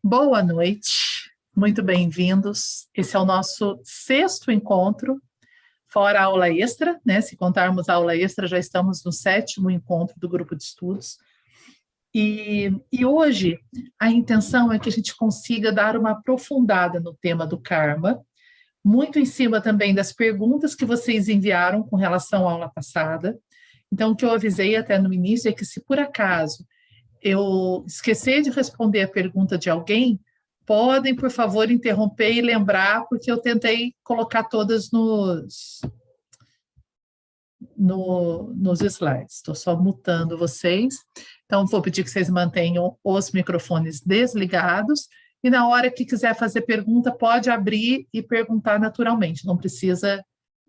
Boa noite, muito bem-vindos. Esse é o nosso 6º encontro, fora a aula extra, né? Se contarmos a aula extra, já estamos no 7º encontro do grupo de estudos. E hoje a intenção é que a gente consiga dar uma aprofundada no tema do karma, muito em cima também das perguntas que vocês enviaram com relação à aula passada. Então, o que eu avisei até no início é que, se por acaso eu esquecer de responder a pergunta de alguém, podem, por favor, interromper e lembrar, porque eu tentei colocar todas nos slides. Estou só mutando vocês. Então, vou pedir que vocês mantenham os microfones desligados e, na hora que quiser fazer pergunta, pode abrir e perguntar naturalmente. Não precisa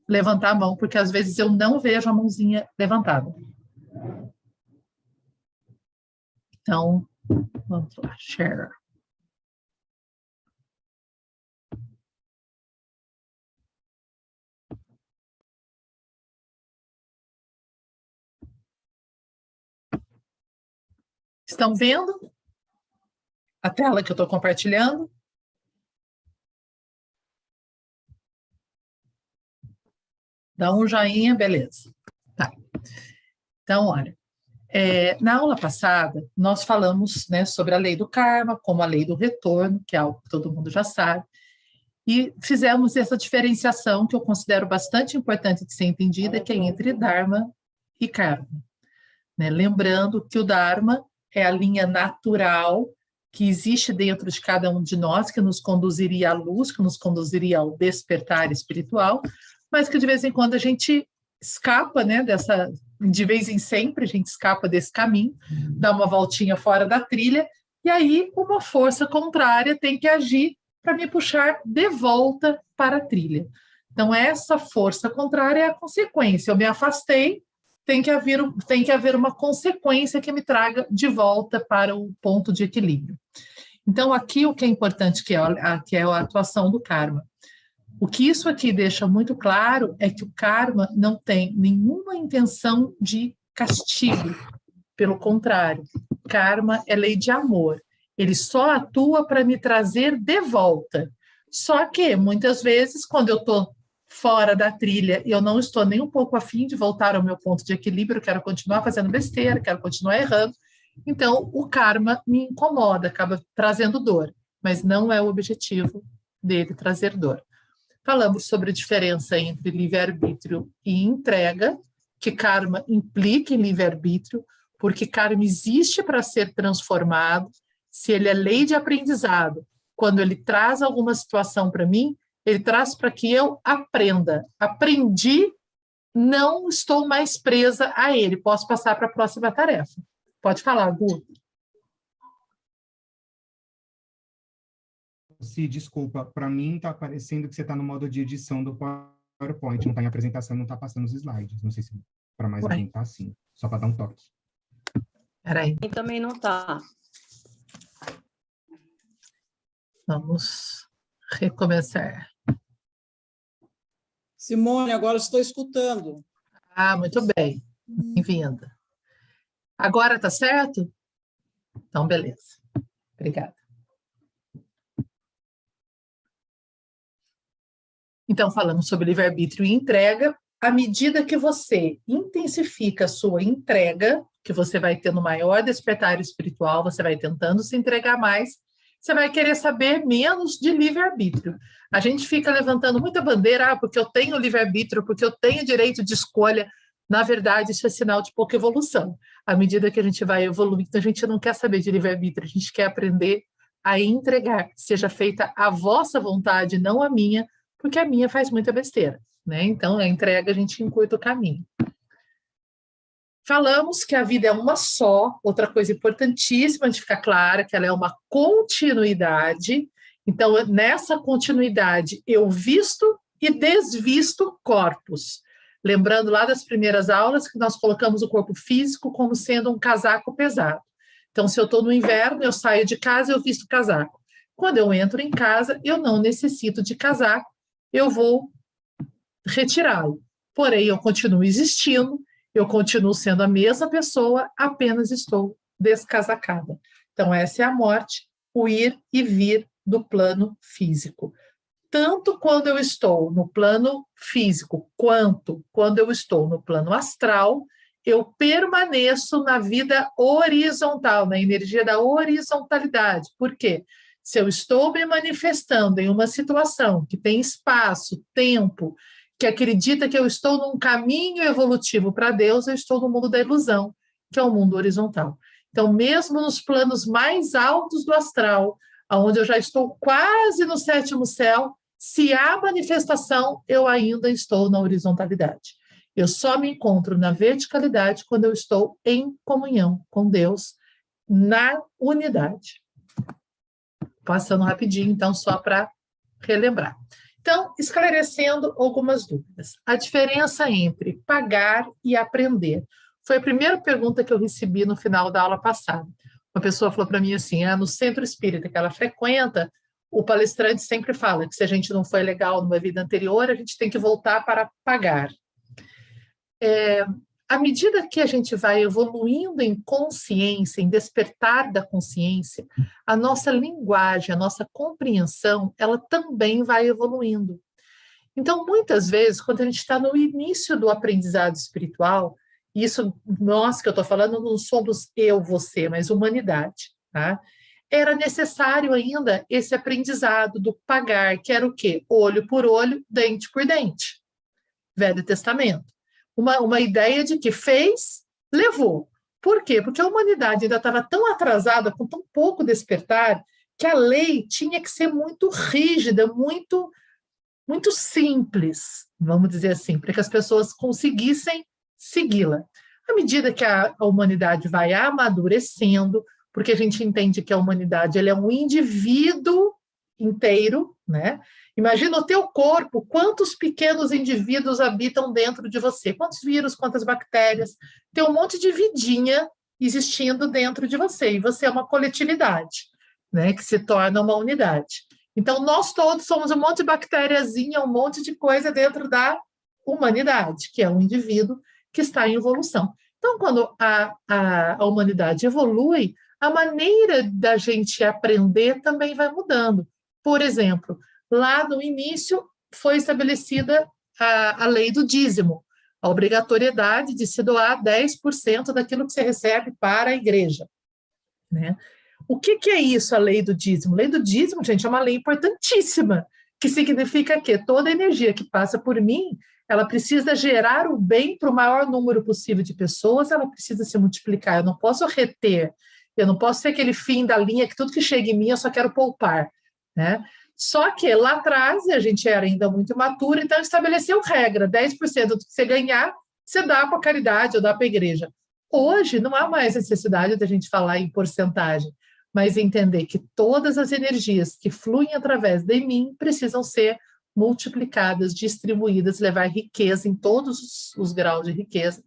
levantar a mão, porque às vezes eu não vejo a mãozinha levantada. Então, vamos lá, share. Estão vendo a tela que eu estou compartilhando? Dá um joinha, beleza. Tá. Então, olha, na aula passada, nós falamos, né, sobre a lei do karma, como a lei do retorno, que é algo que todo mundo já sabe, e fizemos essa diferenciação que eu considero bastante importante de ser entendida, que é entre Dharma e Karma. Né? Lembrando que o Dharma é a linha natural que existe dentro de cada um de nós, que nos conduziria à luz, que nos conduziria ao despertar espiritual, mas que de vez em quando a gente escapa, né, de vez em sempre a gente escapa desse caminho, dá uma voltinha fora da trilha, e aí uma força contrária tem que agir para me puxar de volta para a trilha. Então, essa força contrária é a consequência. Eu me afastei, tem que haver uma consequência que me traga de volta para o ponto de equilíbrio. Então, aqui o que é importante que é a atuação do karma. O que isso aqui deixa muito claro é que o karma não tem nenhuma intenção de castigo. Pelo contrário, karma é lei de amor. Ele só atua para me trazer de volta. Só que, muitas vezes, quando eu estou fora da trilha e eu não estou nem um pouco afim de voltar ao meu ponto de equilíbrio, quero continuar fazendo besteira, quero continuar errando, então o karma me incomoda, acaba trazendo dor, mas não é o objetivo dele trazer dor. Falamos sobre a diferença entre livre-arbítrio e entrega, que karma implica em livre-arbítrio, porque karma existe para ser transformado. Se ele é lei de aprendizado, quando ele traz alguma situação para mim, ele traz para que eu aprenda. Aprendi, não estou mais presa a ele, posso passar para a próxima tarefa. Pode falar, Gu. Se desculpa, para mim está parecendo que você está no modo de edição do PowerPoint, não está em apresentação, não está passando os slides. Não sei se para mais alguém está assim, só para dar um toque. Peraí. E também não está. Vamos recomeçar. Simone, agora estou escutando. Ah, muito bem. Bem-vinda. Agora está certo? Então, beleza. Obrigada. Então, falamos sobre livre-arbítrio e entrega. À medida que você intensifica a sua entrega, que você vai tendo maior despertar espiritual, você vai tentando se entregar mais, você vai querer saber menos de livre-arbítrio. A gente fica levantando muita bandeira, porque eu tenho livre-arbítrio, porque eu tenho direito de escolha. Na verdade, isso é sinal de pouca evolução. À medida que a gente vai evoluindo, a gente não quer saber de livre-arbítrio, a gente quer aprender a entregar, seja feita a vossa vontade, não a minha, porque a minha faz muita besteira, né? Então, a entrega, a gente encurta o caminho. Falamos que a vida é uma só, outra coisa importantíssima de ficar clara, que ela é uma continuidade. Então, nessa continuidade, eu visto e desvisto corpos. Lembrando lá das primeiras aulas que nós colocamos o corpo físico como sendo um casaco pesado. Então, se eu estou no inverno, eu saio de casa e eu visto casaco. Quando eu entro em casa, eu não necessito de casaco, eu vou retirá-lo. Porém, eu continuo existindo, eu continuo sendo a mesma pessoa, apenas estou descasacada. Então, essa é a morte, o ir e vir do plano físico. Tanto quando eu estou no plano físico, quanto quando eu estou no plano astral, eu permaneço na vida horizontal, na energia da horizontalidade. Por quê? Se eu estou me manifestando em uma situação que tem espaço, tempo, que acredita que eu estou num caminho evolutivo para Deus, eu estou no mundo da ilusão, que é o mundo horizontal. Então, mesmo nos planos mais altos do astral, onde eu já estou quase no 7º céu, se há manifestação, eu ainda estou na horizontalidade. Eu só me encontro na verticalidade quando eu estou em comunhão com Deus, na unidade. Passando rapidinho, então, só para relembrar. Então, esclarecendo algumas dúvidas. A diferença entre pagar e aprender. Foi a primeira pergunta que eu recebi no final da aula passada. Uma pessoa falou para mim assim, no centro espírita que ela frequenta, o palestrante sempre fala que se a gente não foi legal numa vida anterior, a gente tem que voltar para pagar. À medida que a gente vai evoluindo em consciência, em despertar da consciência, a nossa linguagem, a nossa compreensão, ela também vai evoluindo. Então, muitas vezes, quando a gente está no início do aprendizado espiritual, isso, nós que eu estou falando, não somos eu, você, mas humanidade, tá? Era necessário ainda esse aprendizado do pagar, que era o quê? Olho por olho, dente por dente. Velho Testamento. Uma ideia de que fez, levou. Por quê? Porque a humanidade ainda estava tão atrasada, com tão pouco despertar, que a lei tinha que ser muito rígida, muito simples, vamos dizer assim, para que as pessoas conseguissem segui-la. À medida que a humanidade vai amadurecendo, porque a gente entende que a humanidade ela é um indivíduo inteiro, né? Imagina o teu corpo, quantos pequenos indivíduos habitam dentro de você, quantos vírus, quantas bactérias, tem um monte de vidinha existindo dentro de você, e você é uma coletividade, né, que se torna uma unidade. Então, nós todos somos um monte de bactériazinha, um monte de coisa dentro da humanidade, que é um indivíduo que está em evolução. Então, quando a humanidade evolui, a maneira da gente aprender também vai mudando. Por exemplo, lá no início foi estabelecida a lei do dízimo, a obrigatoriedade de se doar 10% daquilo que você recebe para a igreja, né? O que é isso, a lei do dízimo? A lei do dízimo, gente, é uma lei importantíssima, que significa que toda energia que passa por mim, ela precisa gerar o bem para o maior número possível de pessoas, ela precisa se multiplicar, eu não posso reter, eu não posso ser aquele fim da linha que tudo que chega em mim eu só quero poupar, né? Só que lá atrás, a gente era ainda muito imaturo, então estabeleceu regra, 10% do que você ganhar, você dá para a caridade ou dá para a igreja. Hoje não há mais necessidade da gente falar em porcentagem, mas entender que todas as energias que fluem através de mim precisam ser multiplicadas, distribuídas, levar riqueza em todos os graus de riqueza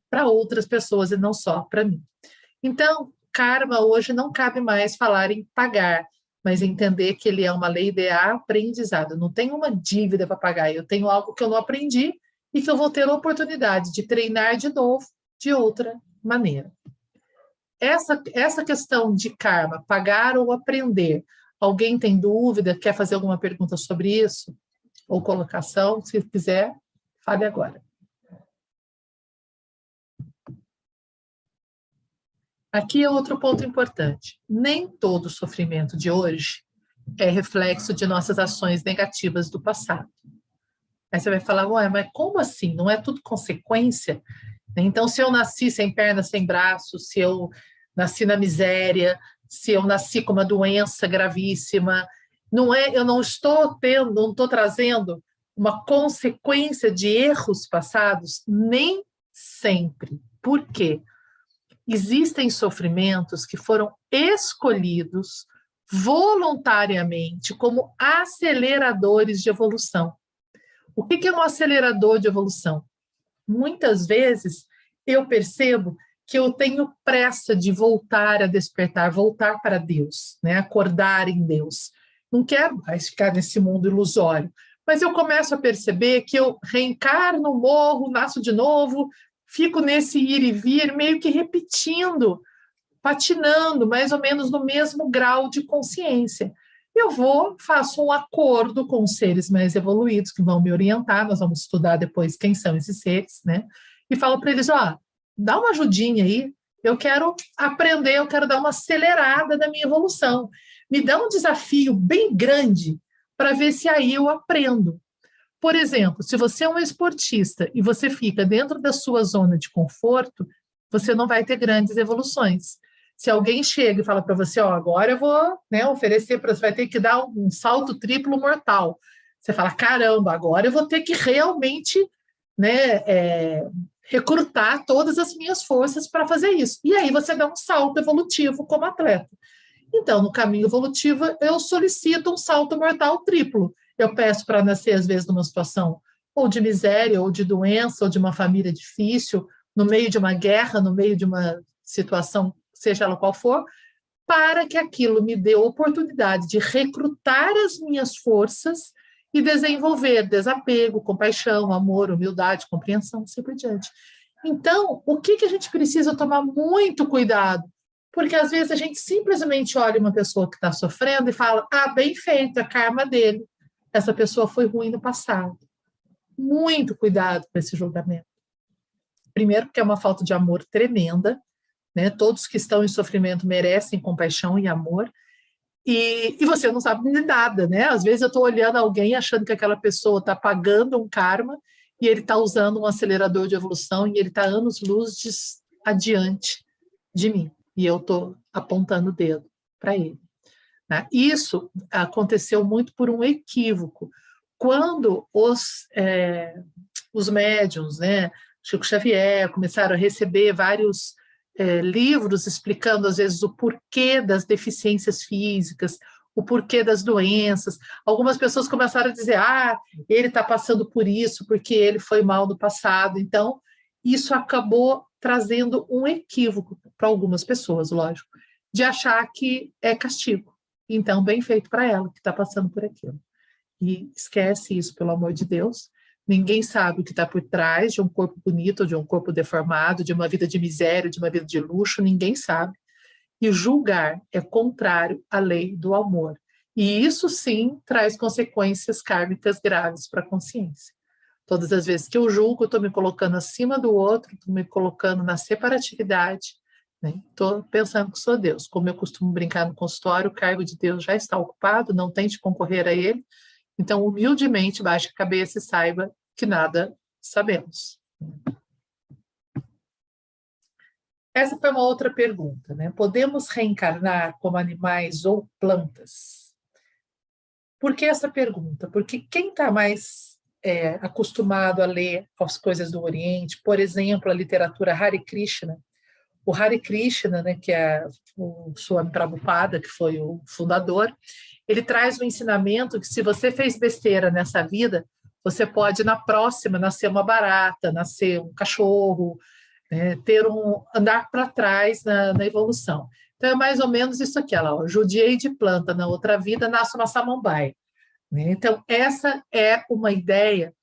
para outras pessoas e não só para mim. Então, karma hoje não cabe mais falar em pagar, mas entender que ele é uma lei de aprendizado. Eu não tenho uma dívida para pagar, eu tenho algo que eu não aprendi e que eu vou ter a oportunidade de treinar de novo de outra maneira. Essa questão de karma, pagar ou aprender, alguém tem dúvida, quer fazer alguma pergunta sobre isso? Ou colocação, se quiser, fale agora. Aqui é outro ponto importante. Nem todo sofrimento de hoje é reflexo de nossas ações negativas do passado. Aí você vai falar, ué, mas como assim? Não é tudo consequência? Então, se eu nasci sem perna, sem braço, se eu nasci na miséria, se eu nasci com uma doença gravíssima, eu não estou trazendo uma consequência de erros passados? Nem sempre. Por quê? Existem sofrimentos que foram escolhidos voluntariamente como aceleradores de evolução. O que é um acelerador de evolução? Muitas vezes eu percebo que eu tenho pressa de voltar a despertar, voltar para Deus, né? Acordar em Deus. Não quero mais ficar nesse mundo ilusório, mas eu começo a perceber que eu reencarno, morro, nasço de novo, fico nesse ir e vir, meio que repetindo patinando mais ou menos no mesmo grau de consciência. Eu faço um acordo com os seres mais evoluídos que vão me orientar, nós vamos estudar depois quem são esses seres, né? E falo para eles, dá uma ajudinha aí, eu quero aprender, eu quero dar uma acelerada na minha evolução. Me dá um desafio bem grande para ver se aí eu aprendo. Por exemplo, se você é um esportista e você fica dentro da sua zona de conforto, você não vai ter grandes evoluções. Se alguém chega e fala para você, agora eu vou, né, oferecer para você, vai ter que dar um salto triplo mortal. Você fala, caramba, agora eu vou ter que realmente, né, recrutar todas as minhas forças para fazer isso. E aí você dá um salto evolutivo como atleta. Então, no caminho evolutivo, eu solicito um salto mortal triplo. Eu peço para nascer, às vezes, numa situação ou de miséria, ou de doença, ou de uma família difícil, no meio de uma guerra, no meio de uma situação, seja ela qual for, para que aquilo me dê a oportunidade de recrutar as minhas forças e desenvolver desapego, compaixão, amor, humildade, compreensão, assim por diante. Então, o que a gente precisa tomar muito cuidado? Porque, às vezes, a gente simplesmente olha uma pessoa que está sofrendo e fala, bem feito, é karma dele. Essa pessoa foi ruim no passado. Muito cuidado com esse julgamento. Primeiro, porque é uma falta de amor tremenda, né? Todos que estão em sofrimento merecem compaixão e amor, e você não sabe de nada, né? Às vezes eu estou olhando alguém achando que aquela pessoa está pagando um karma e ele está usando um acelerador de evolução e ele está anos-luz adiante de mim, e eu estou apontando o dedo para ele. Né? Isso aconteceu muito por um equívoco. Quando os médiuns, né, Chico Xavier, começaram a receber vários livros explicando, às vezes, o porquê das deficiências físicas, o porquê das doenças. Algumas pessoas começaram a dizer, ele está passando por isso porque ele foi mal no passado. Então, isso acabou trazendo um equívoco para algumas pessoas, lógico, de achar que é castigo. Então, bem feito para ela, que está passando por aquilo. E esquece isso, pelo amor de Deus. Ninguém sabe o que está por trás de um corpo bonito, de um corpo deformado, de uma vida de miséria, de uma vida de luxo, ninguém sabe. E julgar é contrário à lei do amor. E isso, sim, traz consequências kármicas graves para a consciência. Todas as vezes que eu julgo, eu estou me colocando acima do outro, estou me colocando na separatividade, estou pensando que sou Deus. Como eu costumo brincar no consultório, o cargo de Deus já está ocupado, não tente concorrer a ele. Então, humildemente, baixe a cabeça e saiba que nada sabemos. Essa foi uma outra pergunta, né? Podemos reencarnar como animais ou plantas? Por que essa pergunta? Porque quem está mais acostumado a ler as coisas do Oriente, por exemplo, a literatura Hare Krishna, o Hare Krishna, né, que é o Swami Prabhupada, que foi o fundador, ele traz um ensinamento que se você fez besteira nessa vida, você pode, na próxima, nascer uma barata, nascer um cachorro, né, andar para trás na evolução. Então, é mais ou menos isso aqui, judiei de planta, na outra vida nasce uma samambaia. Né? Então, essa é uma ideia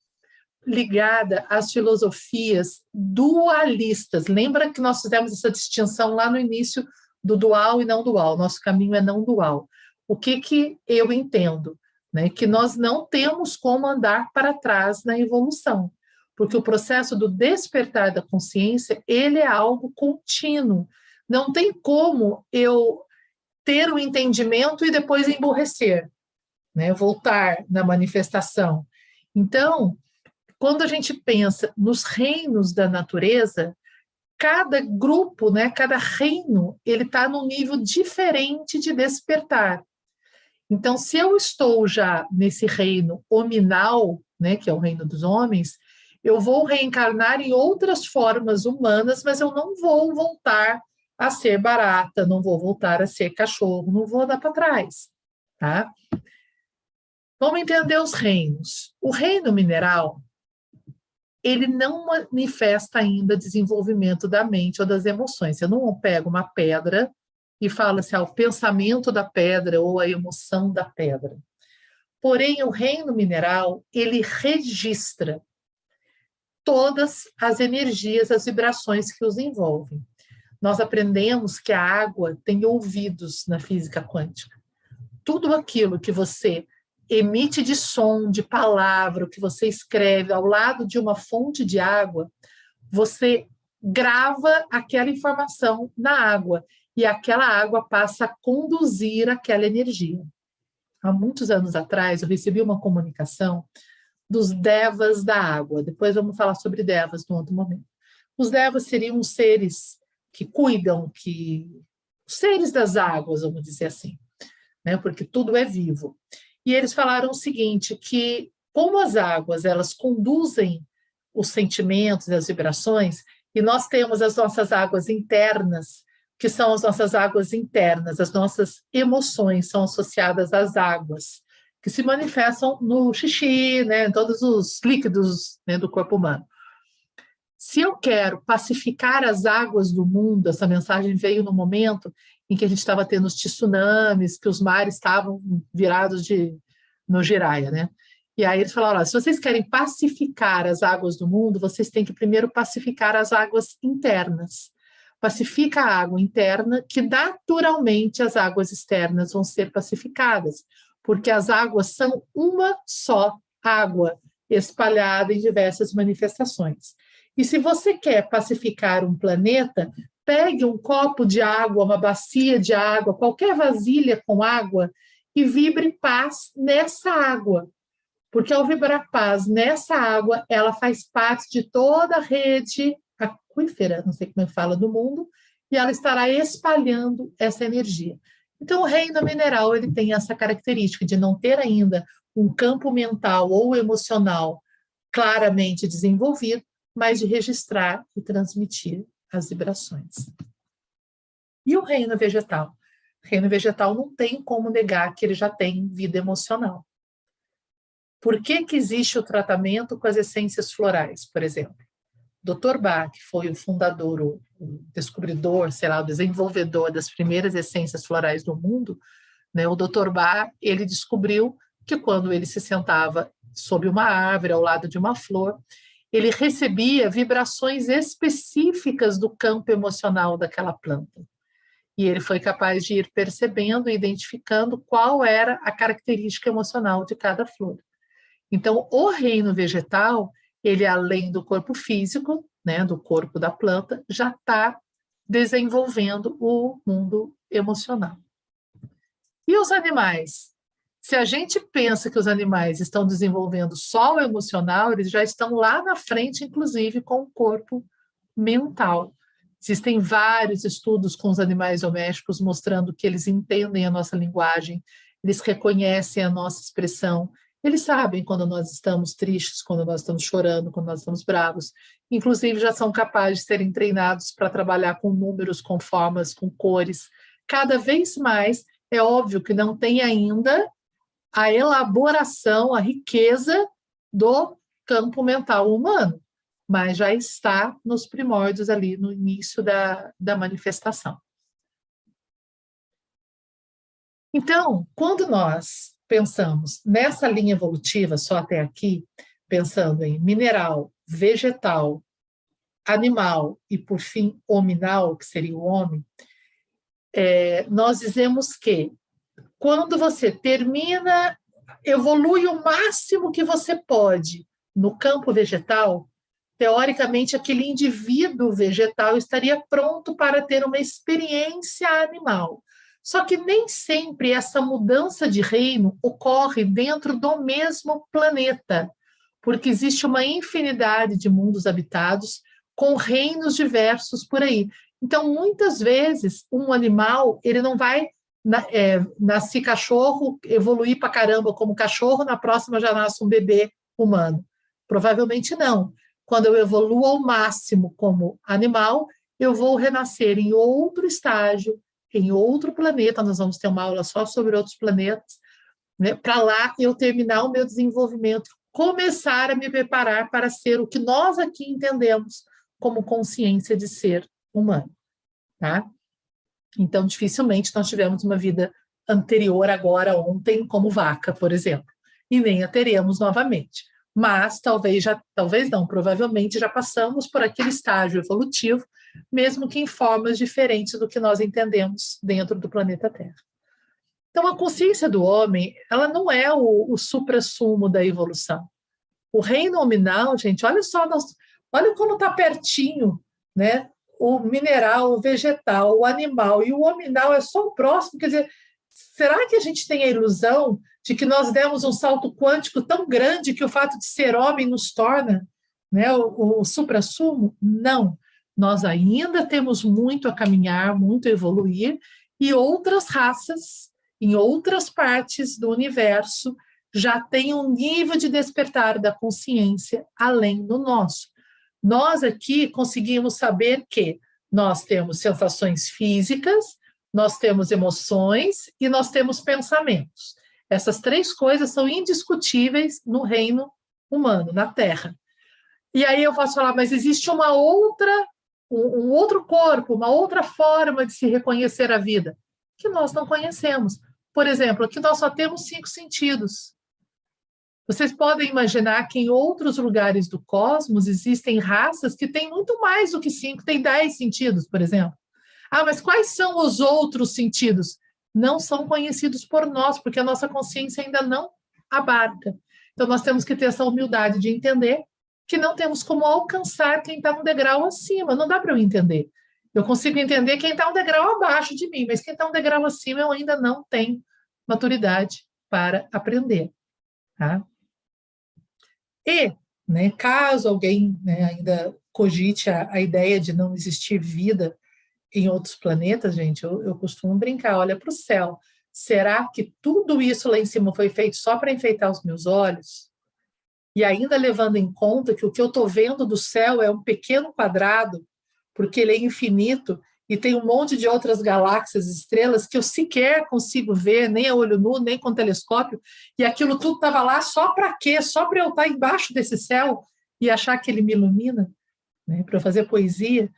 ligada às filosofias dualistas. Lembra que nós fizemos essa distinção lá no início do dual e não dual. Nosso caminho é não dual. O que eu entendo? Né? Que nós não temos como andar para trás na evolução, porque o processo do despertar da consciência, ele é algo contínuo. Não tem como eu ter um entendimento e depois emburrecer, né? Voltar na manifestação. Então, quando a gente pensa nos reinos da natureza, cada grupo, né, cada reino, ele está num nível diferente de despertar. Então, se eu estou já nesse reino hominal, né, que é o reino dos homens, eu vou reencarnar em outras formas humanas, mas eu não vou voltar a ser barata, não vou voltar a ser cachorro, não vou dar para trás, tá? Vamos entender os reinos. O reino mineral, ele não manifesta ainda desenvolvimento da mente ou das emoções. Você não pega uma pedra e fala assim, o pensamento da pedra ou a emoção da pedra. Porém, o reino mineral, ele registra todas as energias, as vibrações que os envolvem. nós aprendemos que a água tem ouvidos na física quântica. Tudo aquilo que você emite de som, de palavra, o que você escreve ao lado de uma fonte de água, você grava aquela informação na água e aquela água passa a conduzir aquela energia. Há muitos anos atrás, eu recebi uma comunicação dos devas da água. Depois vamos falar sobre devas num outro momento. Os devas seriam os seres que cuidam, os seres das águas, vamos dizer assim, né? Porque tudo é vivo. E eles falaram o seguinte, que como as águas, elas conduzem os sentimentos e as vibrações, e nós temos as nossas águas internas, que são as nossas águas internas, as nossas emoções são associadas às águas, que se manifestam no xixi, né, em todos os líquidos, né, do corpo humano. Se eu quero pacificar as águas do mundo, essa mensagem veio no momento em que a gente estava tendo os tsunamis, que os mares estavam virados no Jiraya, né? E aí eles falaram, se vocês querem pacificar as águas do mundo, vocês têm que primeiro pacificar as águas internas. Pacifica a água interna, que naturalmente as águas externas vão ser pacificadas, porque as águas são uma só água, espalhada em diversas manifestações. E se você quer pacificar um planeta, pegue um copo de água, uma bacia de água, qualquer vasilha com água e vibre paz nessa água. Porque ao vibrar paz nessa água, ela faz parte de toda a rede aquífera, não sei como fala, do mundo, e ela estará espalhando essa energia. Então, o reino mineral ele tem essa característica de não ter ainda um campo mental ou emocional claramente desenvolvido, mas de registrar e transmitir as vibrações. E o reino vegetal? O reino vegetal não tem como negar que ele já tem vida emocional. Por que existe o tratamento com as essências florais, por exemplo? Dr. Bach, que foi o fundador, o descobridor, sei lá, o desenvolvedor das primeiras essências florais do mundo, né? O Dr. Bach, ele descobriu que quando ele se sentava sob uma árvore, ao lado de uma flor, ele recebia vibrações específicas do campo emocional daquela planta. E ele foi capaz de ir percebendo e identificando qual era a característica emocional de cada flor. Então, o reino vegetal, ele além do corpo físico, né, do corpo da planta, já está desenvolvendo o mundo emocional. E os animais? Se a gente pensa que os animais estão desenvolvendo só o emocional, eles já estão lá na frente, inclusive, com o corpo mental. Existem vários estudos com os animais domésticos mostrando que eles entendem a nossa linguagem, eles reconhecem a nossa expressão, eles sabem quando nós estamos tristes, quando nós estamos chorando, quando nós estamos bravos. Inclusive, já são capazes de serem treinados para trabalhar com números, com formas, com cores. Cada vez mais, é óbvio que não tem ainda a elaboração, a riqueza do campo mental humano, mas já está nos primórdios ali, no início da manifestação. Então, quando nós pensamos nessa linha evolutiva, só até aqui, pensando em mineral, vegetal, animal e, por fim, hominal, que seria o homem, nós dizemos que quando você termina, evolui o máximo que você pode no campo vegetal, teoricamente, aquele indivíduo vegetal estaria pronto para ter uma experiência animal. Só que nem sempre essa mudança de reino ocorre dentro do mesmo planeta, porque existe uma infinidade de mundos habitados com reinos diversos por aí. Então, muitas vezes, um animal, ele não vai nascer cachorro, evoluir para caramba como cachorro, na próxima já nasce um bebê humano. Provavelmente não. Quando eu evoluo ao máximo como animal, eu vou renascer em outro estágio, em outro planeta. Nós vamos ter uma aula só sobre outros planetas, né? Para lá eu terminar o meu desenvolvimento, começar a me preparar para ser o que nós aqui entendemos como consciência de ser humano, tá? Então, dificilmente nós tivemos uma vida anterior agora, ontem, como vaca, por exemplo, e nem a teremos novamente. Mas talvez não, provavelmente já passamos por aquele estágio evolutivo mesmo que em formas diferentes do que nós entendemos dentro do planeta Terra. Então, a consciência do homem, ela não é o suprassumo da evolução. O reino nominal, gente, olha só, olha como está pertinho, né? O mineral, o vegetal, o animal e o hominal é só o próximo. Quer dizer, será que a gente tem a ilusão de que nós demos um salto quântico tão grande que o fato de ser homem nos torna, né, o suprassumo? Não. Nós ainda temos muito a caminhar, muito a evoluir, e outras raças, em outras partes do universo, já têm um nível de despertar da consciência além do nosso. Nós aqui conseguimos saber que nós temos sensações físicas, nós temos emoções e nós temos pensamentos. Essas três coisas são indiscutíveis no reino humano, na Terra. E aí eu posso falar, mas existe um outro corpo, uma outra forma de se reconhecer a vida, que nós não conhecemos. Por exemplo, aqui nós só temos 5 sentidos. Vocês podem imaginar que em outros lugares do cosmos existem raças que têm muito mais do que 5, têm 10 sentidos, por exemplo. Ah, mas quais são os outros sentidos? Não são conhecidos por nós, porque a nossa consciência ainda não abarca. Então, nós temos que ter essa humildade de entender que não temos como alcançar quem está um degrau acima. Não dá para eu entender. Eu consigo entender quem está um degrau abaixo de mim, mas quem está um degrau acima eu ainda não tenho maturidade para aprender. Tá? E, né, caso alguém, né, ainda cogite a ideia de não existir vida em outros planetas, gente, eu costumo brincar, olha para o céu, será que tudo isso lá em cima foi feito só para enfeitar os meus olhos? E ainda levando em conta que o que eu estou vendo do céu é um pequeno quadrado, porque ele é infinito, e tem um monte de outras galáxias, estrelas, que eu sequer consigo ver, nem a olho nu, nem com telescópio, e aquilo tudo estava lá só para quê? Só para eu estar embaixo desse céu e achar que ele me ilumina, né, para eu fazer poesia?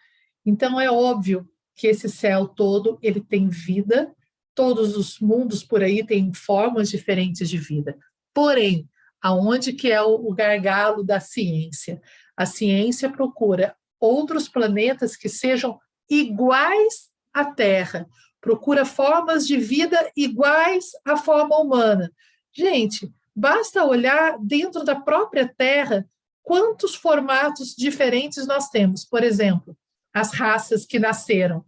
Então é óbvio que esse céu todo, ele tem vida, todos os mundos por aí têm formas diferentes de vida. Porém, aonde que é o gargalo da ciência? A ciência procura outros planetas que sejam iguais à Terra, procura formas de vida iguais à forma humana. Gente, basta olhar dentro da própria Terra quantos formatos diferentes nós temos. Por exemplo, as raças que nasceram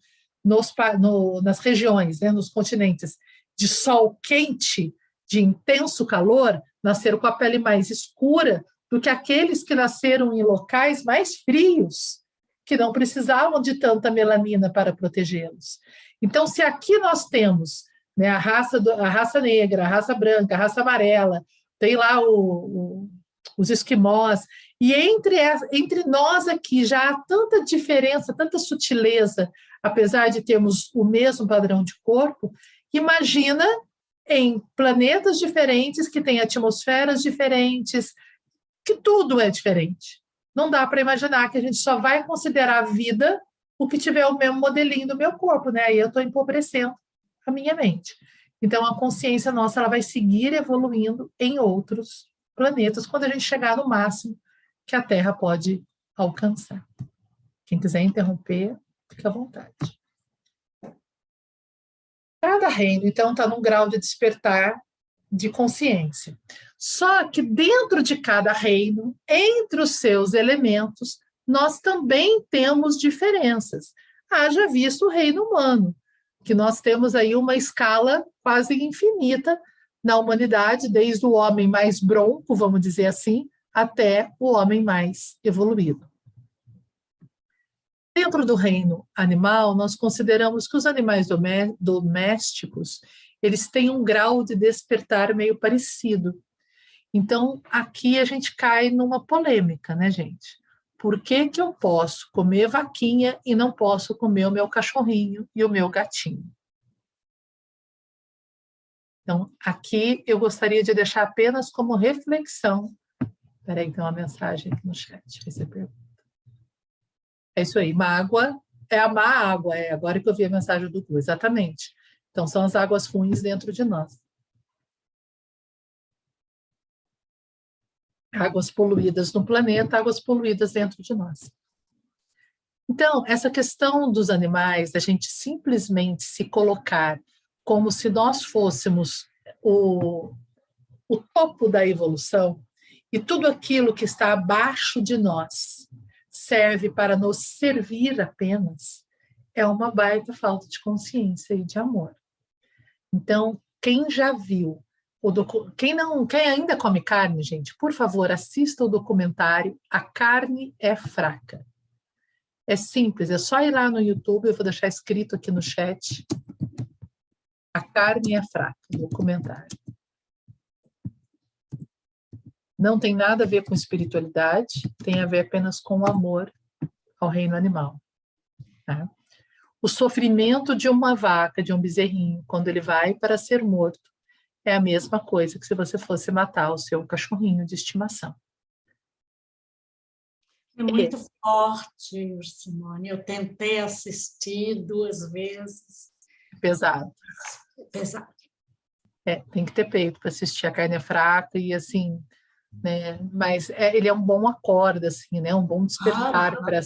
nas regiões, né, nos continentes de sol quente, de intenso calor, nasceram com a pele mais escura do que aqueles que nasceram em locais mais frios, que não precisavam de tanta melanina para protegê-los. Então, se aqui nós temos, né, a raça negra, a raça branca, a raça amarela, tem lá os esquimós, e entre nós aqui já há tanta diferença, tanta sutileza, apesar de termos o mesmo padrão de corpo, imagina em planetas diferentes, que têm atmosferas diferentes, que tudo é diferente. Não dá para imaginar que a gente só vai considerar vida o que tiver o mesmo modelinho do meu corpo, né? Aí eu estou empobrecendo a minha mente. Então, a consciência nossa ela vai seguir evoluindo em outros planetas quando a gente chegar no máximo que a Terra pode alcançar. Quem quiser interromper, fica à vontade. Cada reino, então, está num grau de despertar de consciência. Só que dentro de cada reino, entre os seus elementos, nós também temos diferenças. Haja visto o reino humano, que nós temos aí uma escala quase infinita na humanidade, desde o homem mais bronco, vamos dizer assim, até o homem mais evoluído. Dentro do reino animal, nós consideramos que os animais domésticos, eles têm um grau de despertar meio parecido. Então, aqui a gente cai numa polêmica, né, gente? Por que que eu posso comer vaquinha e não posso comer o meu cachorrinho e o meu gatinho? Então, aqui eu gostaria de deixar apenas como reflexão. Espera aí, tem uma mensagem aqui no chat. Você pergunta. É isso aí, mágoa é amar a água, agora que eu vi a mensagem do Gu, exatamente. Então, são as águas ruins dentro de nós. Águas poluídas no planeta, águas poluídas dentro de nós. Então, essa questão dos animais, da gente simplesmente se colocar como se nós fôssemos o topo da evolução e tudo aquilo que está abaixo de nós serve para nos servir apenas, é uma baita falta de consciência e de amor. Então, quem já viu, quem ainda come carne, gente, por favor, assista o documentário A Carne é Fraca. É simples, é só ir lá no YouTube, eu vou deixar escrito aqui no chat. A Carne é Fraca, documentário. Não tem nada a ver com espiritualidade, tem a ver apenas com o amor ao reino animal. Tá? O sofrimento de uma vaca, de um bezerrinho, quando ele vai para ser morto, é a mesma coisa que se você fosse matar o seu cachorrinho de estimação. É muito forte, Simone. Eu tentei assistir 2 vezes. Pesado. Pesado. Tem que ter peito para assistir A Carne é Fraca e assim, né? Mas ele é um bom acorde, assim, né? Um bom despertar para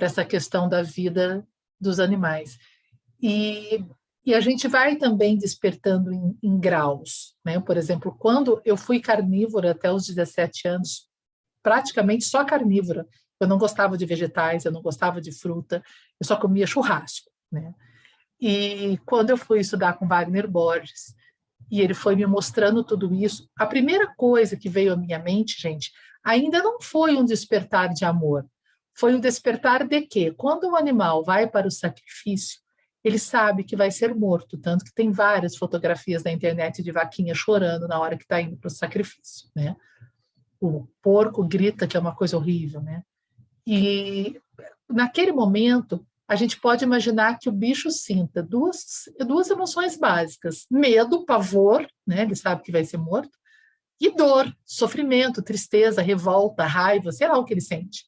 essa questão da vida dos animais. E a gente vai também despertando em graus, né? Por exemplo, quando eu fui carnívora até os 17 anos, praticamente só carnívora. Eu não gostava de vegetais, eu não gostava de fruta, eu só comia churrasco, né? E quando eu fui estudar com Wagner Borges, e ele foi me mostrando tudo isso, a primeira coisa que veio à minha mente, gente, ainda não foi um despertar de amor, foi um despertar de que, quando um animal vai para o sacrifício, ele sabe que vai ser morto, tanto que tem várias fotografias na internet de vaquinha chorando na hora que está indo para o sacrifício, né? O porco grita que é uma coisa horrível, né? E naquele momento, a gente pode imaginar que o bicho sinta duas emoções básicas: medo, pavor, né? Ele sabe que vai ser morto, e dor, sofrimento, tristeza, revolta, raiva, sei lá o que ele sente.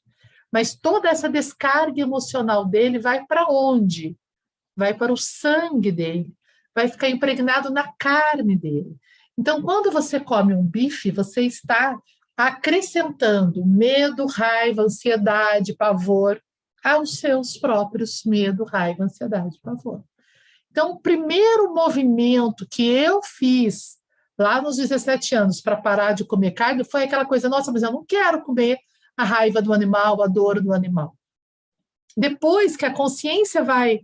Mas toda essa descarga emocional dele vai para onde? Vai para o sangue dele, vai ficar impregnado na carne dele. Então, quando você come um bife, você está acrescentando medo, raiva, ansiedade, pavor aos seus próprios medo, raiva, ansiedade, pavor. Então, o primeiro movimento que eu fiz lá nos 17 anos para parar de comer carne foi aquela coisa: nossa, mas eu não quero comer a raiva do animal, a dor do animal. Depois que a consciência vai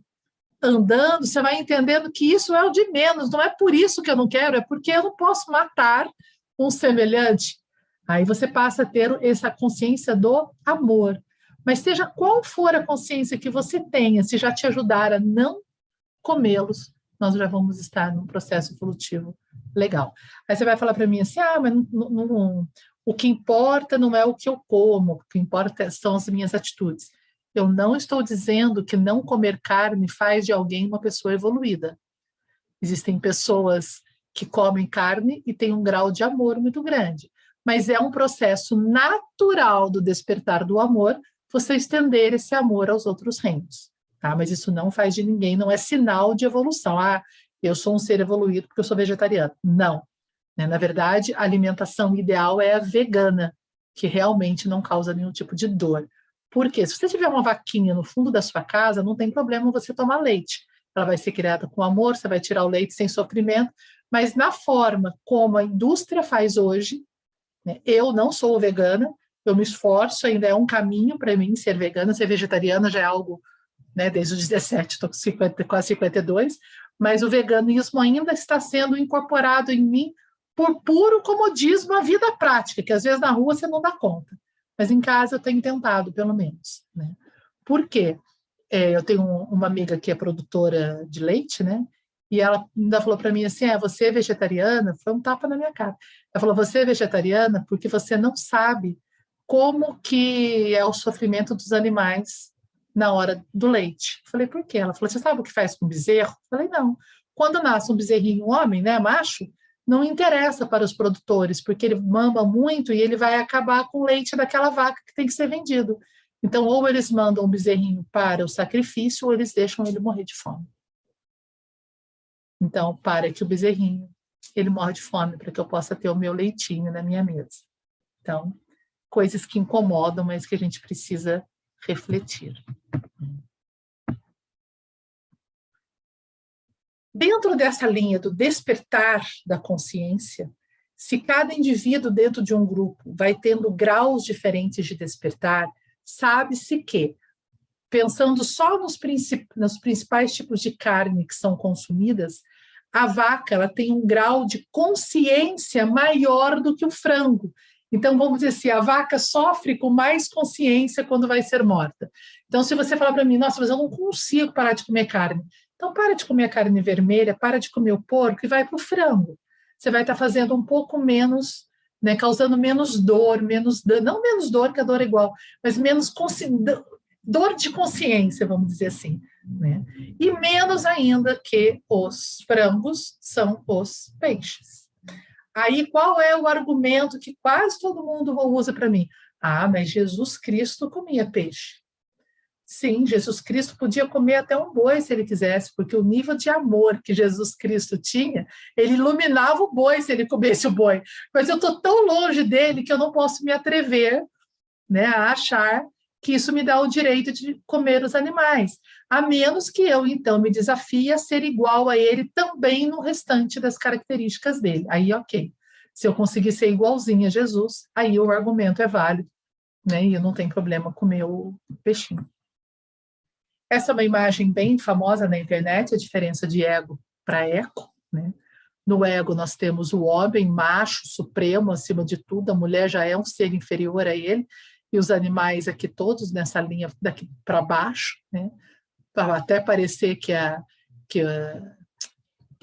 andando, você vai entendendo que isso é o de menos, não é por isso que eu não quero, é porque eu não posso matar um semelhante. Aí você passa a ter essa consciência do amor. Mas seja qual for a consciência que você tenha, se já te ajudar a não comê-los, nós já vamos estar num processo evolutivo legal. Aí você vai falar para mim assim: mas o que importa não é o que eu como, o que importa são as minhas atitudes. Eu não estou dizendo que não comer carne faz de alguém uma pessoa evoluída. Existem pessoas que comem carne e têm um grau de amor muito grande. Mas é um processo natural do despertar do amor você estender esse amor aos outros reinos. Tá? Mas isso não faz de ninguém, não é sinal de evolução. Eu sou um ser evoluído porque eu sou vegetariano. Não. Né? Na verdade, a alimentação ideal é a vegana, que realmente não causa nenhum tipo de dor. Porque se você tiver uma vaquinha no fundo da sua casa, não tem problema você tomar leite. Ela vai ser criada com amor, você vai tirar o leite sem sofrimento, mas na forma como a indústria faz hoje, né, eu não sou vegana, eu me esforço, ainda é um caminho para mim ser vegana, ser vegetariana já é algo, né, desde os 17, estou com quase 52, mas o veganismo ainda está sendo incorporado em mim por puro comodismo à vida prática, que às vezes na rua você não dá conta. Mas em casa eu tenho tentado, pelo menos. Né? Por quê? Eu tenho uma amiga que é produtora de leite, né? E ela ainda falou para mim assim: você é vegetariana? Foi um tapa na minha cara. Ela falou: você é vegetariana porque você não sabe como que é o sofrimento dos animais na hora do leite. Eu falei: por quê? Ela falou: você sabe o que faz com bezerro? Eu falei: não. Quando nasce um bezerrinho, um homem, né, macho, não interessa para os produtores, porque ele mama muito e ele vai acabar com o leite daquela vaca que tem que ser vendido. Então, ou eles mandam o bezerrinho para o sacrifício, ou eles deixam ele morrer de fome. Então, para que o bezerrinho, ele morra de fome, para que eu possa ter o meu leitinho na minha mesa. Então, coisas que incomodam, mas que a gente precisa refletir. Dentro dessa linha do despertar da consciência, se cada indivíduo dentro de um grupo vai tendo graus diferentes de despertar, sabe-se que, pensando só nos principais tipos de carne que são consumidas, a vaca ela tem um grau de consciência maior do que o frango. Então, vamos dizer assim, a vaca sofre com mais consciência quando vai ser morta. Então, se você falar para mim, nossa, mas eu não consigo parar de comer carne. Então, para de comer a carne vermelha, para de comer o porco e vai para o frango. Você vai estar fazendo um pouco menos, né, causando menos dor, não menos dor, que a dor é igual, mas menos dor de consciência, vamos dizer assim. Né? E menos ainda que os frangos são os peixes. Aí, qual é o argumento que quase todo mundo usa para mim? Ah, mas Jesus Cristo comia peixe. Sim, Jesus Cristo podia comer até um boi se ele quisesse, porque o nível de amor que Jesus Cristo tinha, ele iluminava o boi se ele comesse o boi. Mas eu estou tão longe dele que eu não posso me atrever, né, a achar que isso me dá o direito de comer os animais, a menos que eu, então, me desafie a ser igual a ele também no restante das características dele. Aí, ok. Se eu conseguir ser igualzinha a Jesus, aí o argumento é válido, né, e eu não tenho problema comer o peixinho. Essa é uma imagem bem famosa na internet, a diferença de ego para eco. Né? No ego nós temos o homem macho, supremo, acima de tudo, a mulher já é um ser inferior a ele, e os animais aqui todos nessa linha daqui para baixo, né? Para até parecer que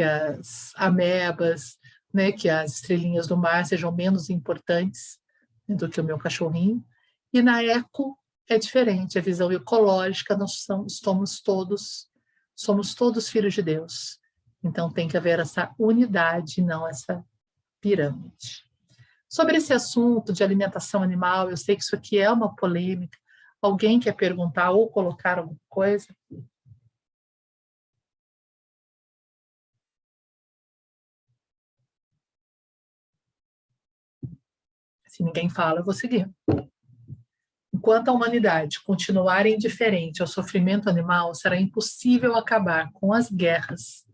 as amebas, né, que as estrelinhas do mar sejam menos importantes, né, do que o meu cachorrinho. E na eco é diferente, a visão ecológica, nós somos todos filhos de Deus. Então tem que haver essa unidade, não essa pirâmide. Sobre esse assunto de alimentação animal, eu sei que isso aqui é uma polêmica. Alguém quer perguntar ou colocar alguma coisa? Se ninguém fala, eu vou seguir. Enquanto a humanidade continuar indiferente ao sofrimento animal, será impossível acabar com as guerras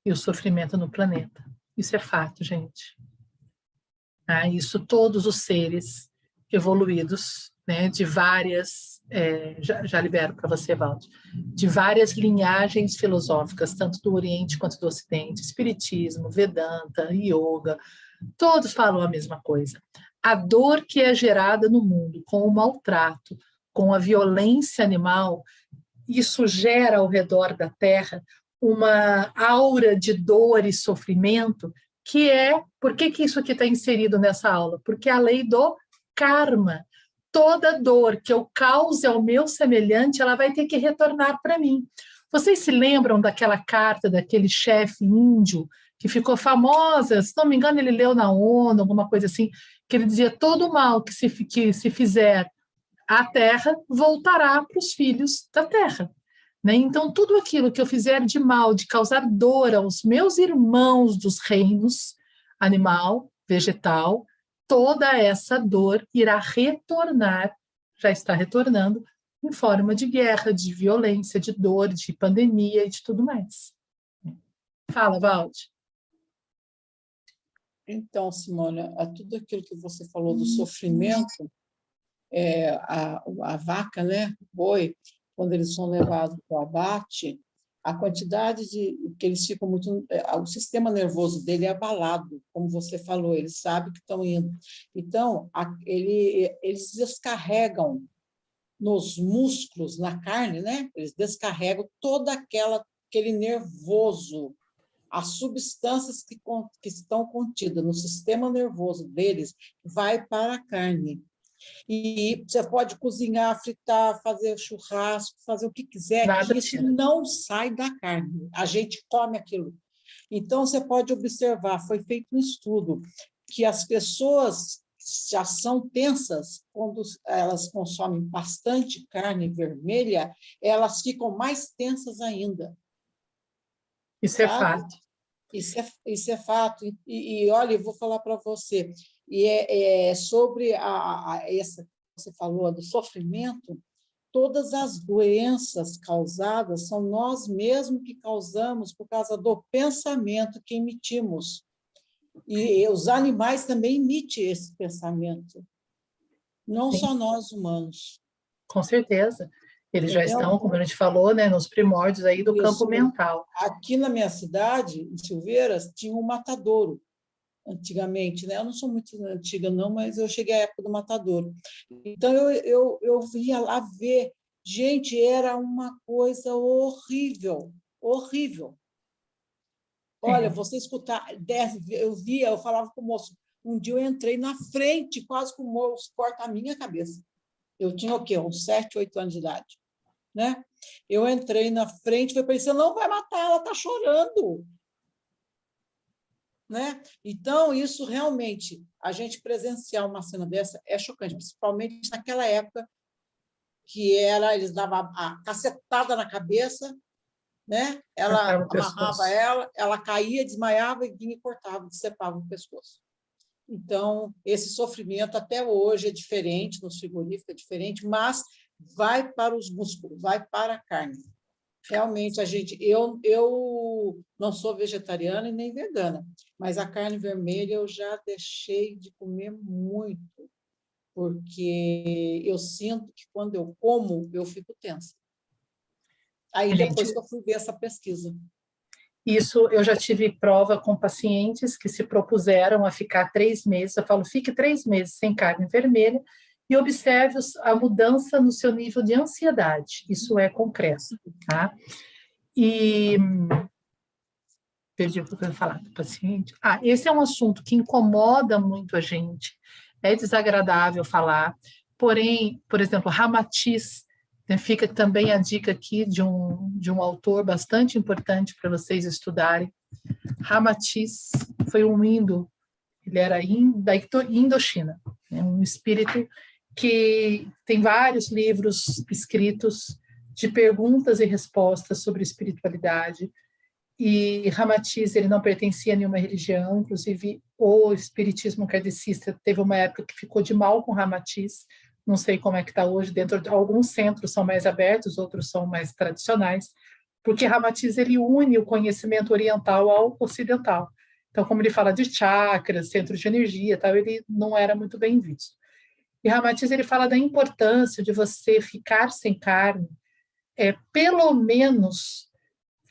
e o sofrimento no planeta. Isso é fato, gente. Isso todos os seres evoluídos, né, de várias, já libero para você, Valde, de várias linhagens filosóficas, tanto do Oriente quanto do Ocidente, Espiritismo, Vedanta, Yoga, todos falam a mesma coisa. A dor que é gerada no mundo com o maltrato, com a violência animal, isso gera ao redor da Terra uma aura de dor e sofrimento que por que isso aqui está inserido nessa aula? Porque é a lei do karma. Toda dor que eu cause ao meu semelhante, ela vai ter que retornar para mim. Vocês se lembram daquela carta daquele chefe índio que ficou famosa, se não me engano ele leu na ONU, alguma coisa assim, que ele dizia todo o mal que se fizer à terra voltará para os filhos da terra. Né? Então, tudo aquilo que eu fizer de mal, de causar dor aos meus irmãos dos reinos, animal, vegetal, toda essa dor irá retornar, já está retornando, em forma de guerra, de violência, de dor, de pandemia e de tudo mais. Fala, Valde. Então, Simone, tudo aquilo que você falou do sofrimento, a vaca, né, o boi, quando eles são levados para o abate, a quantidade de que eles ficam muito, o sistema nervoso dele é abalado, como você falou, eles sabem que estão indo. Então, eles descarregam nos músculos, na carne, né? Eles descarregam todo aquele nervoso, as substâncias que estão contidas no sistema nervoso deles vai para a carne. E você pode cozinhar, fritar, fazer churrasco, fazer o que quiser, que isso não sai da carne. A gente come aquilo. Então, você pode observar, foi feito um estudo, que as pessoas já são tensas, quando elas consomem bastante carne vermelha, elas ficam mais tensas ainda. Isso é fato. Isso é fato. E olha, eu vou falar para você, sobre essa que você falou, do sofrimento, todas as doenças causadas são nós mesmos que causamos por causa do pensamento que emitimos. E os animais também emitem esse pensamento, não Sim. só nós humanos. Com certeza. Eles já Entendeu? estão, como a gente falou, né, nos primórdios aí do campo Isso. mental. Aqui na minha cidade, em Silveiras, tinha um matadouro, antigamente, né? Eu não sou muito antiga, não, mas eu cheguei à época do matadouro. Então, eu ia lá ver. Gente, era uma coisa horrível, horrível. Olha, você escutar, eu falava com o moço, um dia eu entrei na frente, quase com o moço corta a minha cabeça. Eu tinha o quê? Uns 7, 8 anos de idade. Né? Eu entrei na frente, falei para ele, você não vai matar, ela está chorando. Né? Então, isso realmente, a gente presenciar uma cena dessa é chocante, principalmente naquela época que eles davam a cacetada na cabeça, né? Ela amarrava ela caía, desmaiava e vinha e cortava, decepava o pescoço. Então, esse sofrimento até hoje é diferente, no frigorífico é diferente, mas vai para os músculos, vai para a carne. Realmente, eu não sou vegetariana e nem vegana, mas a carne vermelha eu já deixei de comer muito, porque eu sinto que quando eu como, eu fico tensa. Aí, depois que eu fui ver essa pesquisa. Isso, eu já tive prova com pacientes que se propuseram a ficar 3 meses. Eu falo, fique 3 meses sem carne vermelha e observe a mudança no seu nível de ansiedade. Isso é concreto, tá? E perdi o que eu ia falar do paciente. Esse é um assunto que incomoda muito a gente. É desagradável falar. Porém, por exemplo, Ramatiz, né, fica também a dica aqui de um autor bastante importante para vocês estudarem. Ramatiz foi um índio, ele era da Indochina, né, um espírito que tem vários livros escritos de perguntas e respostas sobre espiritualidade. E Ramatiz, ele não pertencia a nenhuma religião, inclusive o espiritismo kardecista teve uma época que ficou de mal com Ramatiz. Não sei como é que está hoje, dentro de alguns centros são mais abertos, outros são mais tradicionais, porque Ramatiz ele une o conhecimento oriental ao ocidental. Então, como ele fala de chakras, centros de energia, tal, ele não era muito bem visto. E Ramatiz ele fala da importância de você ficar sem carne, pelo menos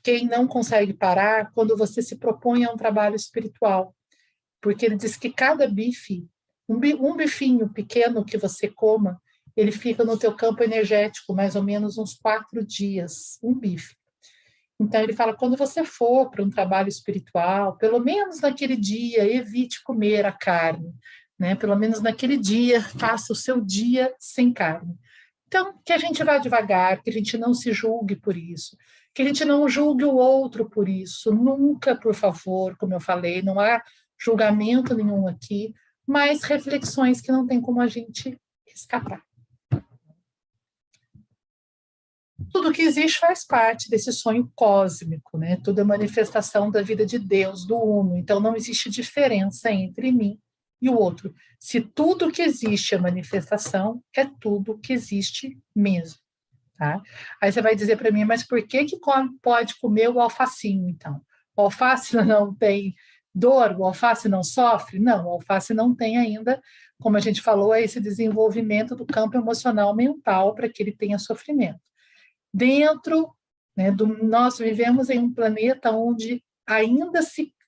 quem não consegue parar quando você se propõe a um trabalho espiritual, porque ele diz que cada bife, um bifinho pequeno que você coma, ele fica no teu campo energético mais ou menos uns 4 dias, um bife. Então, ele fala, quando você for para um trabalho espiritual, pelo menos naquele dia, evite comer a carne, né? Pelo menos naquele dia, faça o seu dia sem carne. Então, que a gente vá devagar, que a gente não se julgue por isso, que a gente não julgue o outro por isso, nunca, por favor, como eu falei, não há julgamento nenhum aqui, mas reflexões que não tem como a gente escapar. Tudo que existe faz parte desse sonho cósmico, né? Tudo é manifestação da vida de Deus, do Uno. Então, não existe diferença entre mim e o outro. Se tudo que existe é manifestação, é tudo que existe mesmo. Tá? Aí você vai dizer para mim, mas por que pode comer o alfacinho, então? O alface não tem dor, o alface não sofre? Não, o alface não tem ainda, como a gente falou, esse desenvolvimento do campo emocional mental para que ele tenha sofrimento. Dentro, né, nós vivemos em um planeta onde ainda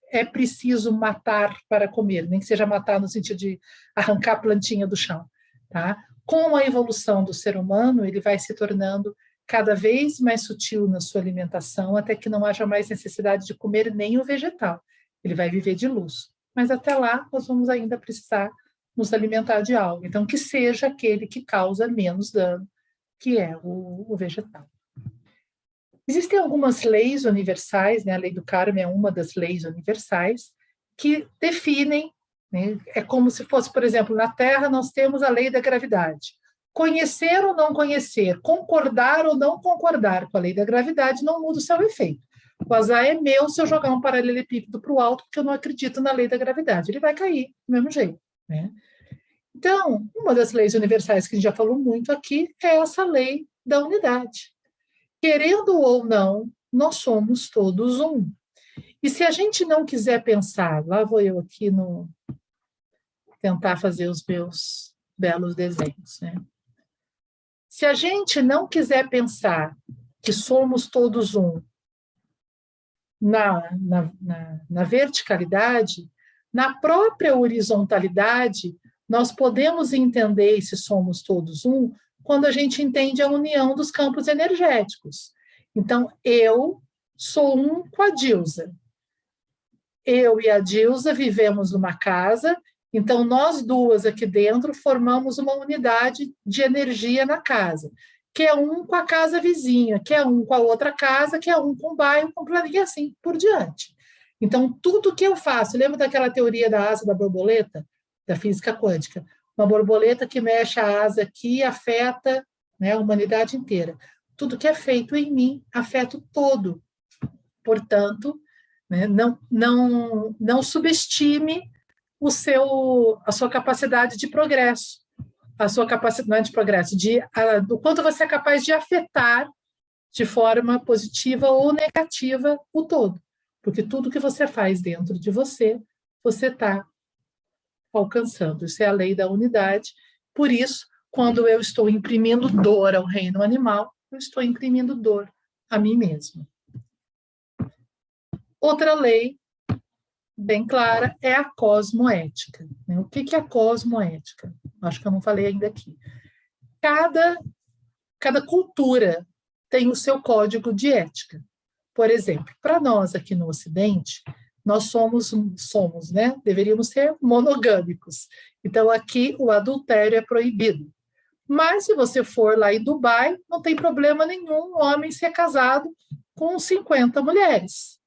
é preciso matar para comer, nem que seja matar no sentido de arrancar a plantinha do chão. Tá? Com a evolução do ser humano, ele vai se tornando cada vez mais sutil na sua alimentação, até que não haja mais necessidade de comer nem o vegetal. Ele vai viver de luz. Mas até lá, nós vamos ainda precisar nos alimentar de algo. Então, que seja aquele que causa menos dano, que é o vegetal. Existem algumas leis universais, né? A lei do karma é uma das leis universais, que definem, né? É como se fosse, por exemplo, na Terra nós temos a lei da gravidade. Conhecer ou não conhecer, concordar ou não concordar com a lei da gravidade não muda o seu efeito. O azar é meu se eu jogar um paralelepípedo para o alto, porque eu não acredito na lei da gravidade. Ele vai cair do mesmo jeito, né? Então, uma das leis universais que a gente já falou muito aqui é essa lei da unidade. Querendo ou não, nós somos todos um. E se a gente não quiser pensar, lá vou eu aqui tentar fazer os meus belos desenhos, né? Se a gente não quiser pensar que somos todos um na verticalidade, na própria horizontalidade, nós podemos entender se somos todos um quando a gente entende a união dos campos energéticos. Então, eu sou um com a Dilsa. Eu e a Dilsa vivemos numa casa, então nós duas aqui dentro formamos uma unidade de energia na casa, que é um com a casa vizinha, que é um com a outra casa, que é um com o bairro, com o planeta, e assim por diante. Então, tudo que eu faço, lembra daquela teoria da asa da borboleta, da física quântica? Uma borboleta que mexe a asa aqui afeta, né, a humanidade inteira. Tudo que é feito em mim afeta o todo. Portanto, né, não subestime a sua capacidade de progresso, a sua capacidade de progresso, do quanto você é capaz de afetar de forma positiva ou negativa o todo. Porque tudo que você faz dentro de você, você está alcançando. Isso é a lei da unidade. Por isso, quando eu estou imprimindo dor ao reino animal, eu estou imprimindo dor a mim mesmo. Outra lei bem clara é a cosmoética. O que é a cosmoética? Acho que eu não falei ainda aqui. Cada cultura tem o seu código de ética. Por exemplo, para nós aqui no Ocidente, nós somos, né? Deveríamos ser monogâmicos. Então, aqui o adultério é proibido. Mas, se você for lá em Dubai, não tem problema nenhum o homem ser casado com 50 mulheres.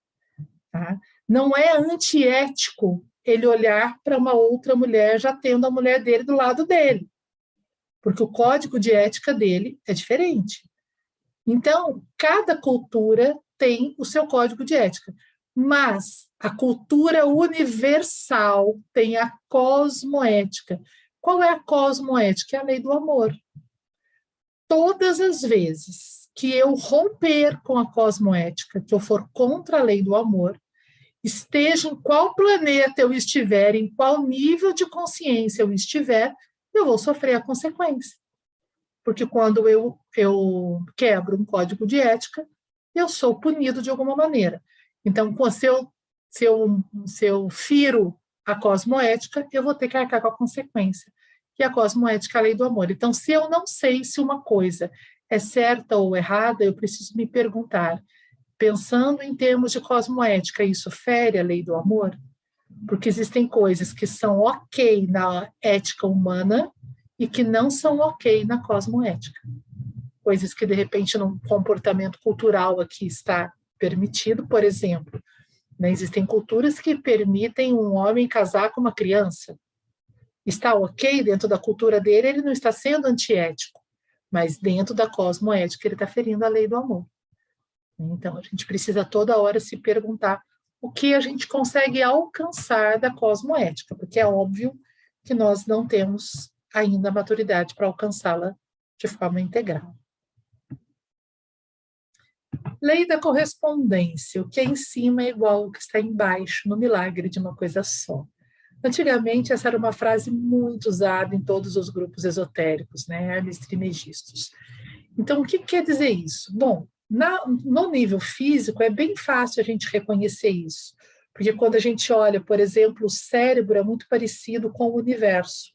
Tá? Não é antiético ele olhar para uma outra mulher já tendo a mulher dele do lado dele, porque o código de ética dele é diferente. Então, cada cultura tem o seu código de ética, mas a cultura universal tem a cosmoética. Qual é a cosmoética? É a lei do amor. Todas as vezes que eu romper com a cosmoética, que eu for contra a lei do amor, esteja em qual planeta eu estiver, em qual nível de consciência eu estiver, eu vou sofrer a consequência. Porque quando eu quebro um código de ética, eu sou punido de alguma maneira. Então, se eu firo a cosmoética, eu vou ter que arcar com a consequência. E a cosmoética é a lei do amor. Então, se eu não sei se uma coisa é certa ou errada, eu preciso me perguntar, pensando em termos de cosmoética, isso fere a lei do amor? Porque existem coisas que são ok na ética humana e que não são ok na cosmoética. Coisas que, de repente, num comportamento cultural aqui está permitido, por exemplo, né, existem culturas que permitem um homem casar com uma criança. Está ok dentro da cultura dele, ele não está sendo antiético, mas dentro da cosmoética ele está ferindo a lei do amor. Então, a gente precisa toda hora se perguntar o que a gente consegue alcançar da cosmoética, porque é óbvio que nós não temos ainda a maturidade para alcançá-la de forma integral. Lei da correspondência, o que é em cima é igual ao que está embaixo, no milagre de uma coisa só. Antigamente, essa era uma frase muito usada em todos os grupos esotéricos, né? Hermes Trismegistus. Então, o que quer dizer isso? Bom, no nível físico, é bem fácil a gente reconhecer isso, porque quando a gente olha, por exemplo, o cérebro é muito parecido com o universo,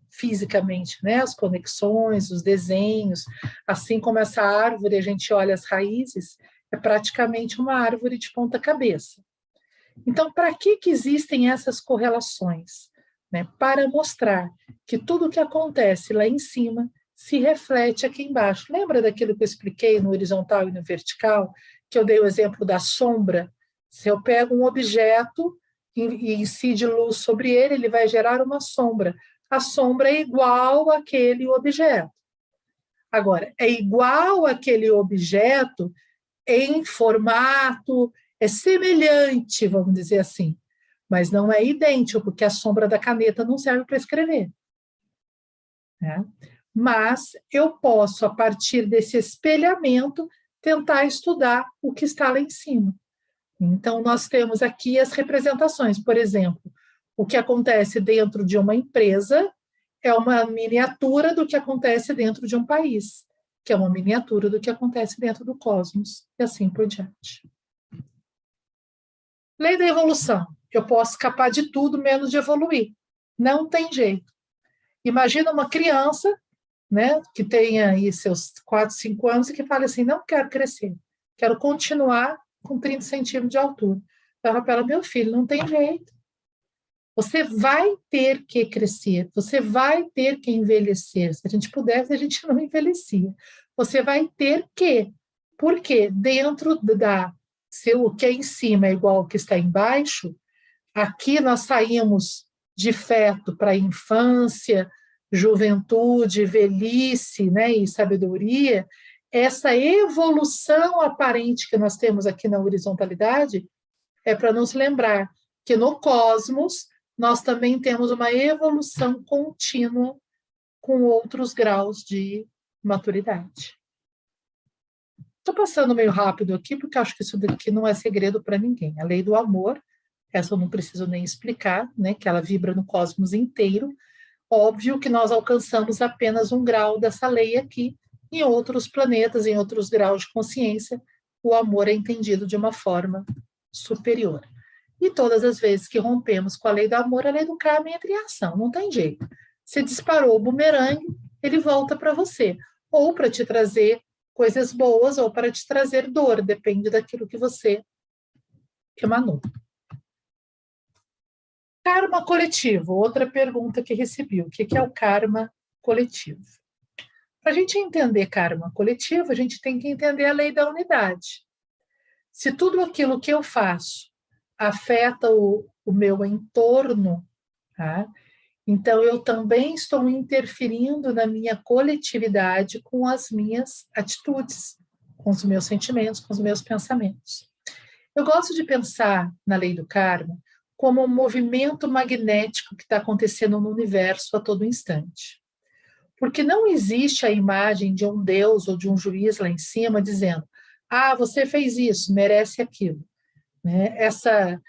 fisicamente, né? As conexões, os desenhos, assim como essa árvore, a gente olha as raízes, é praticamente uma árvore de ponta cabeça. Então, para que existem essas correlações? Né? Para mostrar que tudo que acontece lá em cima se reflete aqui embaixo. Lembra daquilo que eu expliquei no horizontal e no vertical, que eu dei o exemplo da sombra? Se eu pego um objeto e incide luz sobre ele, ele vai gerar uma sombra. A sombra é igual àquele objeto. Agora, é igual àquele objeto em formato, é semelhante, vamos dizer assim, mas não é idêntico, porque a sombra da caneta não serve para escrever. Né? mas eu posso, a partir desse espelhamento, tentar estudar o que está lá em cima. Então, nós temos aqui as representações, por exemplo, o que acontece dentro de uma empresa é uma miniatura do que acontece dentro de um país, que é uma miniatura do que acontece dentro do cosmos, e assim por diante. Lei da evolução. Eu posso escapar de tudo menos de evoluir. Não tem jeito. Imagina uma criança, né, que tenha aí seus 4, 5 anos e que fale assim, não quero crescer, quero continuar com 30 centímetros de altura. Eu falo para ela, meu filho, não tem jeito. Você vai ter que crescer, você vai ter que envelhecer. Se a gente pudesse, a gente não envelhecia. Você vai ter que. Por quê? Dentro se o que é em cima é igual ao que está embaixo, aqui nós saímos de feto para infância, juventude, velhice, né, e sabedoria. Essa evolução aparente que nós temos aqui na horizontalidade é para nos lembrar que no cosmos nós também temos uma evolução contínua com outros graus de maturidade. Estou passando meio rápido aqui, porque acho que isso daqui não é segredo para ninguém. A lei do amor, essa eu não preciso nem explicar, né, que ela vibra no cosmos inteiro. Óbvio que nós alcançamos apenas um grau dessa lei aqui. Em outros planetas, em outros graus de consciência, o amor é entendido de uma forma superior. E todas as vezes que rompemos com a lei do amor, a lei do karma entra em ação, não tem jeito. Você disparou o bumerangue, ele volta para você, ou para te trazer coisas boas, ou para te trazer dor, depende daquilo que você emanou. Karma coletivo, outra pergunta que recebi, o que é o karma coletivo? Para a gente entender karma coletivo, a gente tem que entender a lei da unidade. Se tudo aquilo que eu faço afeta o meu entorno, tá? Então eu também estou interferindo na minha coletividade com as minhas atitudes, com os meus sentimentos, com os meus pensamentos. Eu gosto de pensar na lei do karma como um movimento magnético que está acontecendo no universo a todo instante. Porque não existe a imagem de um Deus ou de um juiz lá em cima dizendo, ah, você fez isso, merece aquilo. Né? Essa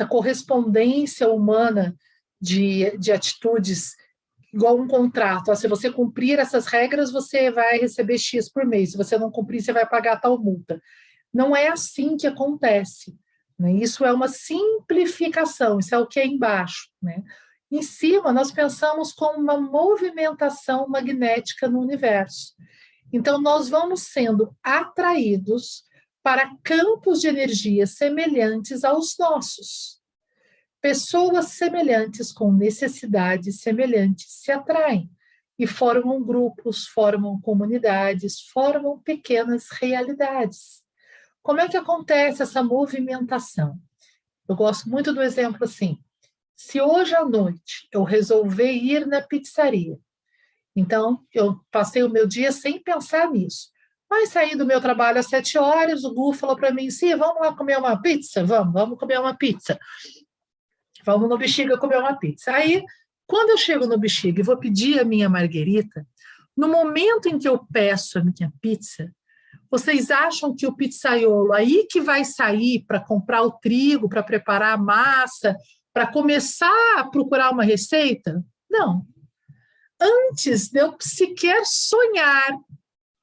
correspondência humana de atitudes igual um contrato. Ah, se você cumprir essas regras, você vai receber X por mês. Se você não cumprir, você vai pagar tal multa. Não é assim que acontece. Né? Isso é uma simplificação, isso é o que é embaixo. Né? Em cima, nós pensamos como uma movimentação magnética no universo. Então, nós vamos sendo atraídos para campos de energia semelhantes aos nossos. Pessoas semelhantes com necessidades semelhantes se atraem e formam grupos, formam comunidades, formam pequenas realidades. Como é que acontece essa movimentação? Eu gosto muito do exemplo assim, se hoje à noite eu resolver ir na pizzaria, então eu passei o meu dia sem pensar nisso, mas saí do meu trabalho às 7 horas, o Gu falou para mim, sim, vamos lá comer uma pizza? Vamos comer uma pizza. Vamos no Bexiga comer uma pizza. Aí, quando eu chego no Bexiga e vou pedir a minha marguerita, no momento em que eu peço a minha pizza, vocês acham que o pizzaiolo aí que vai sair para comprar o trigo, para preparar a massa, para começar a procurar uma receita? Não. Antes de eu sequer sonhar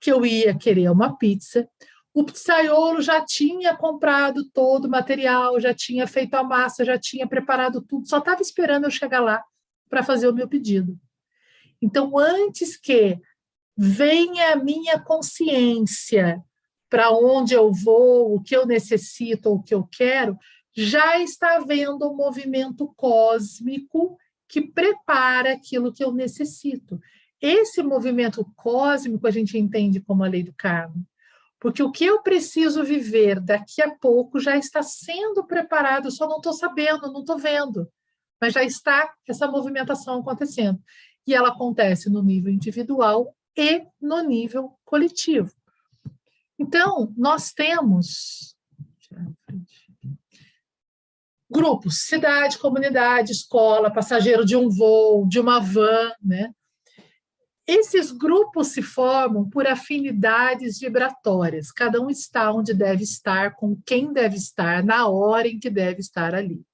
que eu ia querer uma pizza, o pizzaiolo já tinha comprado todo o material, já tinha feito a massa, já tinha preparado tudo, só estava esperando eu chegar lá para fazer o meu pedido. Então, antes que venha a minha consciência para onde eu vou, o que eu necessito, o que eu quero, já está havendo um movimento cósmico que prepara aquilo que eu necessito. Esse movimento cósmico a gente entende como a lei do karma, porque o que eu preciso viver daqui a pouco já está sendo preparado, eu só não estou sabendo, não estou vendo, mas já está essa movimentação acontecendo. E ela acontece no nível individual e no nível coletivo. Então, nós temos grupos, cidade, comunidade, escola, passageiro de um voo, de uma van, né? Esses grupos se formam por afinidades vibratórias. Cada um está onde deve estar, com quem deve estar, na hora em que deve estar ali.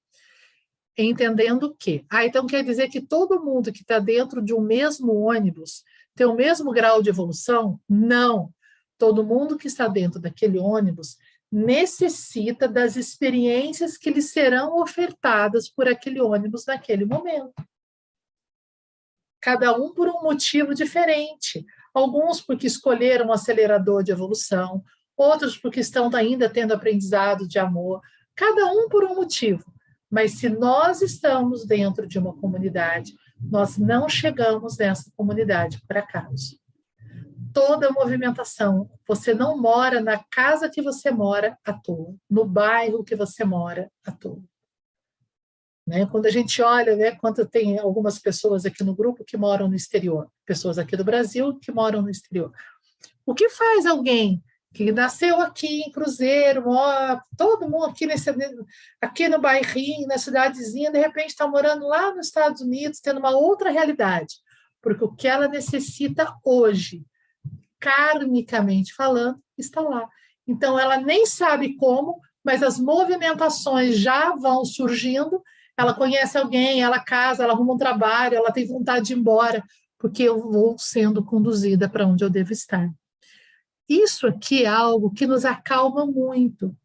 Entendendo que, então quer dizer que todo mundo que está dentro de um mesmo ônibus tem o mesmo grau de evolução? Não. Todo mundo que está dentro daquele ônibus necessita das experiências que lhe serão ofertadas por aquele ônibus naquele momento. Cada um por um motivo diferente. Alguns porque escolheram um acelerador de evolução, outros porque estão ainda tendo aprendizado de amor, cada um por um motivo. Mas se nós estamos dentro de uma comunidade, nós não chegamos nessa comunidade por acaso. Toda movimentação, você não mora na casa que você mora à toa, no bairro que você mora à toa. Né? Quando a gente olha, né, quando tem algumas pessoas aqui no grupo que moram no exterior, pessoas aqui do Brasil que moram no exterior. O que faz alguém que nasceu aqui em Cruzeiro, todo mundo aqui no bairrinho, na cidadezinha, de repente está morando lá nos Estados Unidos, tendo uma outra realidade, porque o que ela necessita hoje, karmicamente falando, está lá. Então, ela nem sabe como, mas as movimentações já vão surgindo, ela conhece alguém, ela casa, ela arruma um trabalho, ela tem vontade de ir embora, porque eu vou sendo conduzida para onde eu devo estar. Isso aqui é algo que nos acalma muito.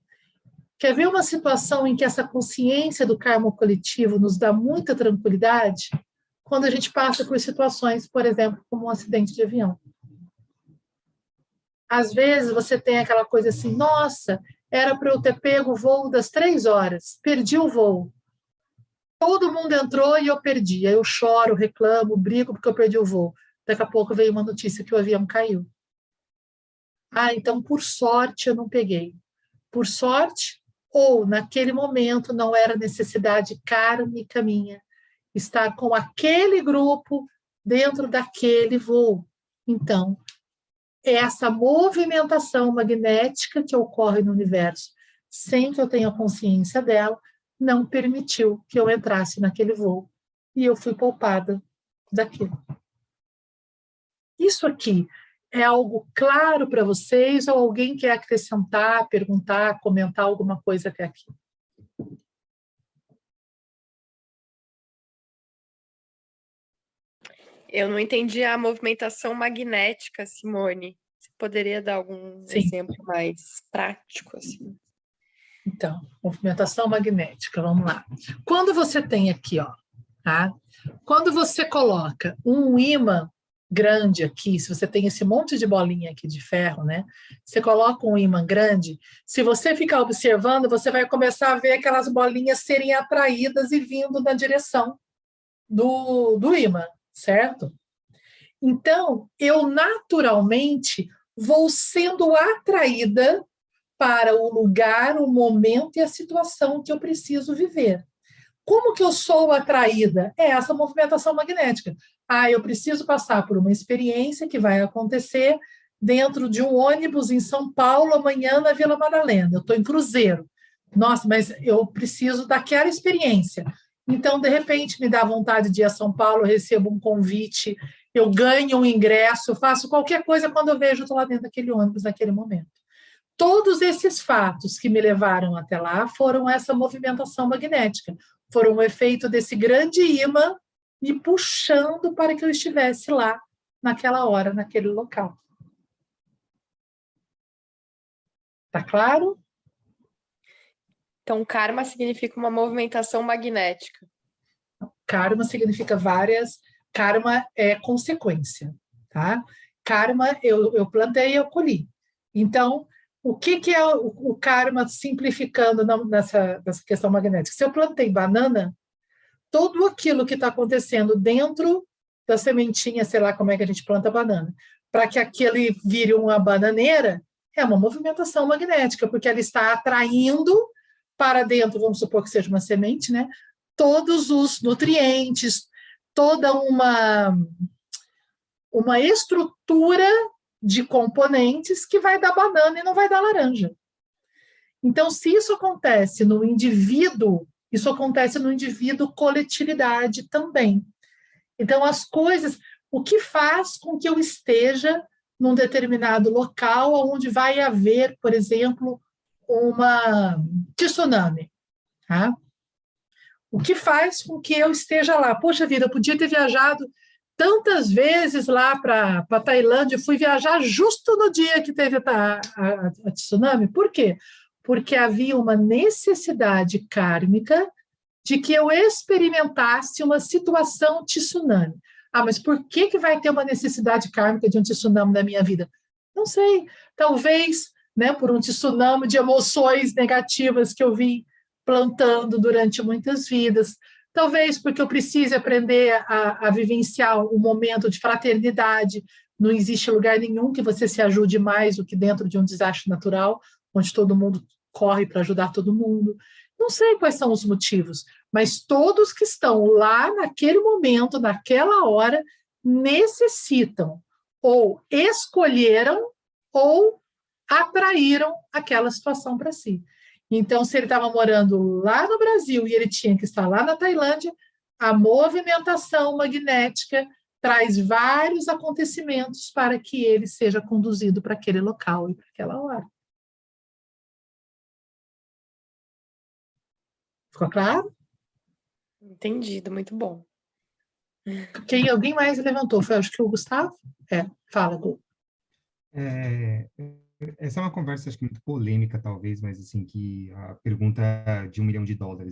Quer ver uma situação em que essa consciência do karma coletivo nos dá muita tranquilidade? Quando a gente passa por situações, por exemplo, como um acidente de avião. Às vezes você tem aquela coisa assim, nossa, era para eu ter pego o voo das 3 horas, perdi o voo. Todo mundo entrou e eu perdi. Aí eu choro, reclamo, brigo porque eu perdi o voo. Daqui a pouco veio uma notícia que o avião caiu. Então, por sorte, eu não peguei. Por sorte, ou naquele momento não era necessidade kármica minha estar com aquele grupo dentro daquele voo. Então, essa movimentação magnética que ocorre no universo, sem que eu tenha consciência dela, não permitiu que eu entrasse naquele voo. E eu fui poupada daquilo. Isso aqui é algo claro para vocês ou alguém quer acrescentar, perguntar, comentar alguma coisa até aqui? Eu não entendi a movimentação magnética, Simone. Você poderia dar algum exemplo mais prático, assim? Então, movimentação magnética, vamos lá. Quando você tem aqui, tá? Quando você coloca um ímã grande aqui, se você tem esse monte de bolinha aqui de ferro, né? Você coloca um ímã grande, se você ficar observando, você vai começar a ver aquelas bolinhas serem atraídas e vindo na direção do ímã, certo? Então, eu naturalmente vou sendo atraída para o lugar, o momento e a situação que eu preciso viver. Como que eu sou atraída? É essa movimentação magnética. Eu preciso passar por uma experiência que vai acontecer dentro de um ônibus em São Paulo amanhã na Vila Madalena. Eu estou em Cruzeiro. Nossa, mas eu preciso daquela experiência. Então, de repente, me dá vontade de ir a São Paulo, eu recebo um convite, eu ganho um ingresso, eu faço qualquer coisa quando eu vejo, eu estou lá dentro daquele ônibus naquele momento. Todos esses fatos que me levaram até lá foram essa movimentação magnética, foram o efeito desse grande ímã me puxando para que eu estivesse lá, naquela hora, naquele local. Tá claro? Então, karma significa uma movimentação magnética. Karma significa várias... Karma é consequência, tá? Karma, eu plantei e eu colhi. Então, o que é o karma simplificando nessa questão magnética? Se eu plantei banana, tudo aquilo que está acontecendo dentro da sementinha, sei lá como é que a gente planta banana, para que aquele vire uma bananeira, é uma movimentação magnética, porque ela está atraindo para dentro, vamos supor que seja uma semente, né? Todos os nutrientes, toda uma estrutura de componentes que vai dar banana e não vai dar laranja. Então, se isso acontece no indivíduo, isso acontece no indivíduo coletividade também. Então, as coisas... o que faz com que eu esteja num determinado local onde vai haver, por exemplo, uma tsunami, tá? O que faz com que eu esteja lá? Poxa vida, eu podia ter viajado tantas vezes lá para a Tailândia, fui viajar justo no dia que teve a tsunami. Por quê? Porque havia uma necessidade kármica de que eu experimentasse uma situação tsunami. Ah, mas por que vai ter uma necessidade kármica de um tsunami na minha vida? Não sei. Talvez, né, por um tsunami de emoções negativas que eu vim plantando durante muitas vidas. Talvez porque eu precise aprender a vivenciar um momento de fraternidade. Não existe lugar nenhum que você se ajude mais do que dentro de um desastre natural, onde todo mundo corre para ajudar todo mundo. Não sei quais são os motivos, mas todos que estão lá naquele momento, naquela hora, necessitam ou escolheram ou atraíram aquela situação para si. Então, se ele estava morando lá no Brasil e ele tinha que estar lá na Tailândia, a movimentação magnética traz vários acontecimentos para que ele seja conduzido para aquele local e para aquela hora. Ficou claro? Entendido, muito bom. Alguém mais levantou? Foi, acho que o Gustavo? Fala, Gu. Essa é uma conversa, acho que muito polêmica, talvez, mas assim, que a pergunta de $1 milhão,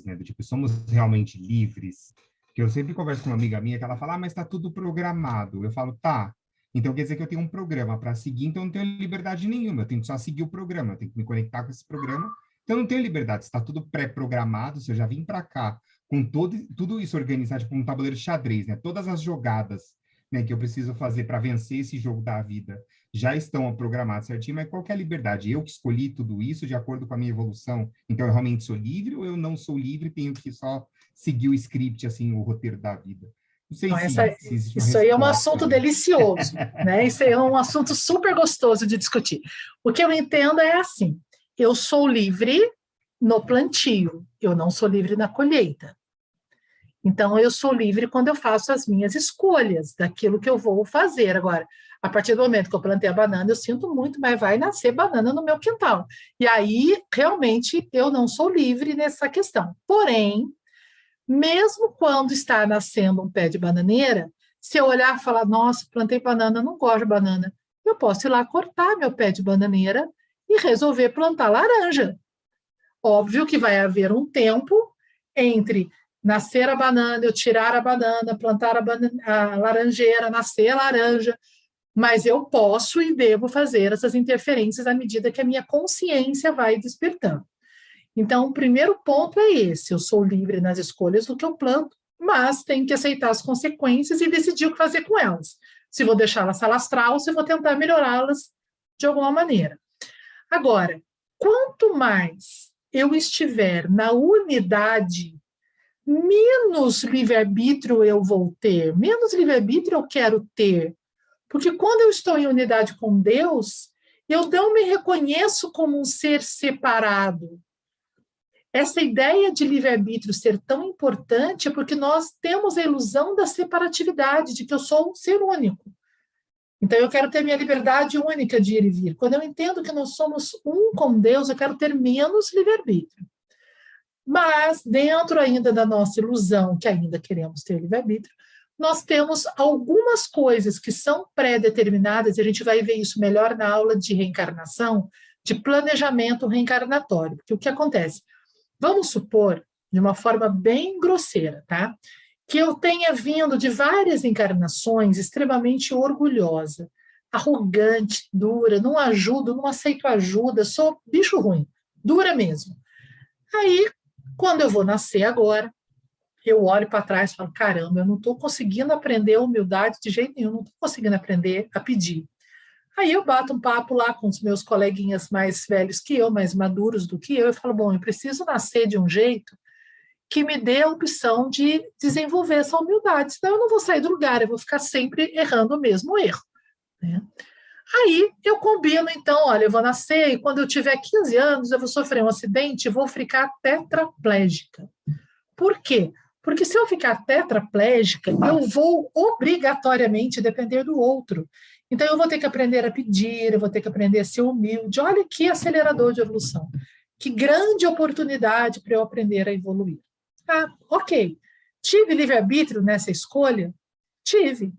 né? Do tipo, somos realmente livres? Porque eu sempre converso com uma amiga minha que ela fala, mas está tudo programado. Eu falo, tá. Então quer dizer que eu tenho um programa para seguir, então eu não tenho liberdade nenhuma. Eu tenho que só seguir o programa, eu tenho que me conectar com esse programa. Então eu não tenho liberdade, está tudo pré-programado. Se eu já vim para cá com tudo isso organizado, tipo um tabuleiro de xadrez, né? Todas as jogadas, né, que eu preciso fazer para vencer esse jogo da vida já estão programadas certinho, mas qual que é a liberdade? Eu que escolhi tudo isso de acordo com a minha evolução, então eu realmente sou livre ou eu não sou livre e tenho que só seguir o script, assim, o roteiro da vida? Não sei se existe uma isso aí é um resposta, assunto né? delicioso, né? Isso aí é um assunto super gostoso de discutir. O que eu entendo é assim, eu sou livre no plantio, eu não sou livre na colheita. Então, eu sou livre quando eu faço as minhas escolhas daquilo que eu vou fazer. Agora, a partir do momento que eu plantei a banana, eu sinto muito, mas vai nascer banana no meu quintal. E aí, realmente, eu não sou livre nessa questão. Porém, mesmo quando está nascendo um pé de bananeira, se eu olhar e falar, nossa, plantei banana, não gosto de banana, eu posso ir lá cortar meu pé de bananeira e resolver plantar laranja. Óbvio que vai haver um tempo entre nascer a banana, eu tirar a banana, plantar a laranjeira, nascer a laranja, mas eu posso e devo fazer essas interferências à medida que a minha consciência vai despertando. Então, o primeiro ponto é esse, eu sou livre nas escolhas do que eu planto, mas tenho que aceitar as consequências e decidir o que fazer com elas. Se vou deixá-las se alastrar ou se vou tentar melhorá-las de alguma maneira. Agora, quanto mais eu estiver na unidade, menos livre-arbítrio eu vou ter, menos livre-arbítrio eu quero ter. Porque quando eu estou em unidade com Deus, eu não me reconheço como um ser separado. Essa ideia de livre-arbítrio ser tão importante é porque nós temos a ilusão da separatividade, de que eu sou um ser único. Então, eu quero ter minha liberdade única de ir e vir. Quando eu entendo que nós somos um com Deus, eu quero ter menos livre-arbítrio. Mas, dentro ainda da nossa ilusão, que ainda queremos ter livre-arbítrio, nós temos algumas coisas que são pré-determinadas, e a gente vai ver isso melhor na aula de reencarnação, de planejamento reencarnatório. Porque o que acontece? Vamos supor, de uma forma bem grosseira, tá? Que eu tenha vindo de várias encarnações extremamente orgulhosa, arrogante, dura, não ajudo, não aceito ajuda, sou bicho ruim, dura mesmo. Aí, quando eu vou nascer agora, eu olho para trás e falo, caramba, eu não estou conseguindo aprender a humildade de jeito nenhum, não estou conseguindo aprender a pedir. Aí eu bato um papo lá com os meus coleguinhas mais velhos que eu, mais maduros do que eu falo, bom, eu preciso nascer de um jeito que me dê a opção de desenvolver essa humildade, senão eu não vou sair do lugar, eu vou ficar sempre errando o mesmo erro, né? Aí eu combino, então, olha, eu vou nascer e quando eu tiver 15 anos eu vou sofrer um acidente e vou ficar tetraplégica. Por quê? Porque se eu ficar tetraplégica, eu vou obrigatoriamente depender do outro. Então, eu vou ter que aprender a pedir, eu vou ter que aprender a ser humilde. Olha que acelerador de evolução. Que grande oportunidade para eu aprender a evoluir. Ah, ok. Tive livre-arbítrio nessa escolha? Tive.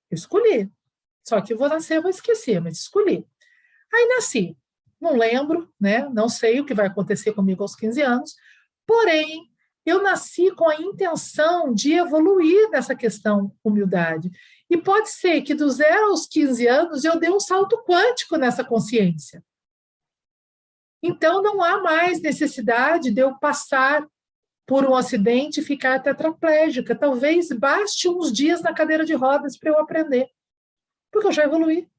Eu escolhi. Só que eu vou nascer, eu vou esquecer, mas escolhi. Aí nasci. Não lembro, né? Não sei o que vai acontecer comigo aos 15 anos. Porém, eu nasci com a intenção de evoluir nessa questão humildade. E pode ser que do 0 aos 15 anos eu dê um salto quântico nessa consciência. Então, não há mais necessidade de eu passar por um acidente e ficar tetraplégica. Talvez baste uns dias na cadeira de rodas para eu aprender, porque eu já evoluí.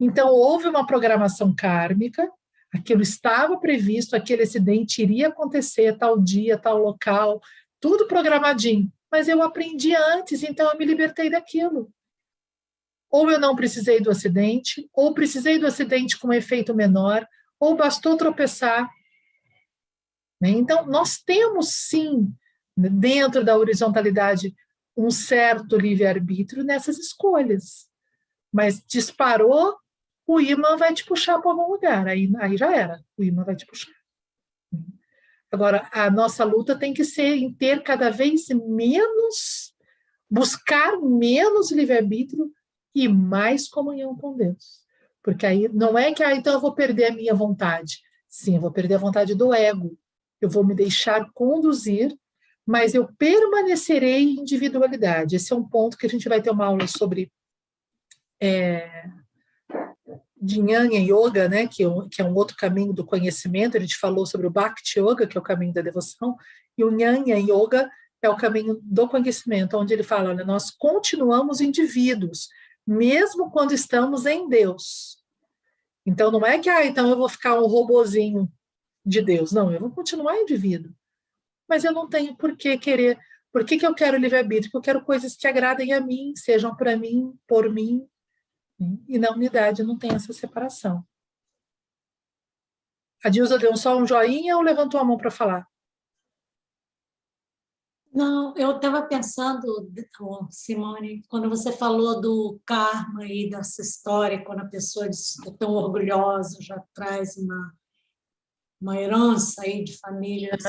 Então, houve uma programação kármica, aquilo estava previsto, aquele acidente iria acontecer tal dia, tal local, tudo programadinho, mas eu aprendi antes, então eu me libertei daquilo. Ou eu não precisei do acidente, ou precisei do acidente com um efeito menor, ou bastou tropeçar. Então, nós temos, sim, dentro da horizontalidade, um certo livre-arbítrio nessas escolhas. Mas disparou, o imã vai te puxar para algum lugar. Aí já era, o imã vai te puxar. Agora, a nossa luta tem que ser em ter cada vez menos, buscar menos livre-arbítrio e mais comunhão com Deus. Porque aí não é que, então eu vou perder a minha vontade. Sim, eu vou perder a vontade do ego. Eu vou me deixar conduzir, mas eu permanecerei em individualidade. Esse é um ponto que a gente vai ter uma aula sobre Jnana Yoga, né, que é um outro caminho do conhecimento. A gente falou sobre o Bhakti Yoga, que é o caminho da devoção, e o Jnana Yoga é o caminho do conhecimento, onde ele fala, olha, nós continuamos indivíduos, mesmo quando estamos em Deus. Então, não é que, então eu vou ficar um robozinho de Deus. Não, eu vou continuar indivíduo. Mas eu não tenho por que querer. Por que eu quero livre-arbítrio? Porque eu quero coisas que agradem a mim, sejam para mim, por mim. E na unidade não tem essa separação. A Dilza deu só um joinha ou levantou a mão para falar? Não, eu estava pensando, Simone, quando você falou do karma e dessa história, quando a pessoa diz que é tão orgulhosa, já traz uma herança aí de famílias,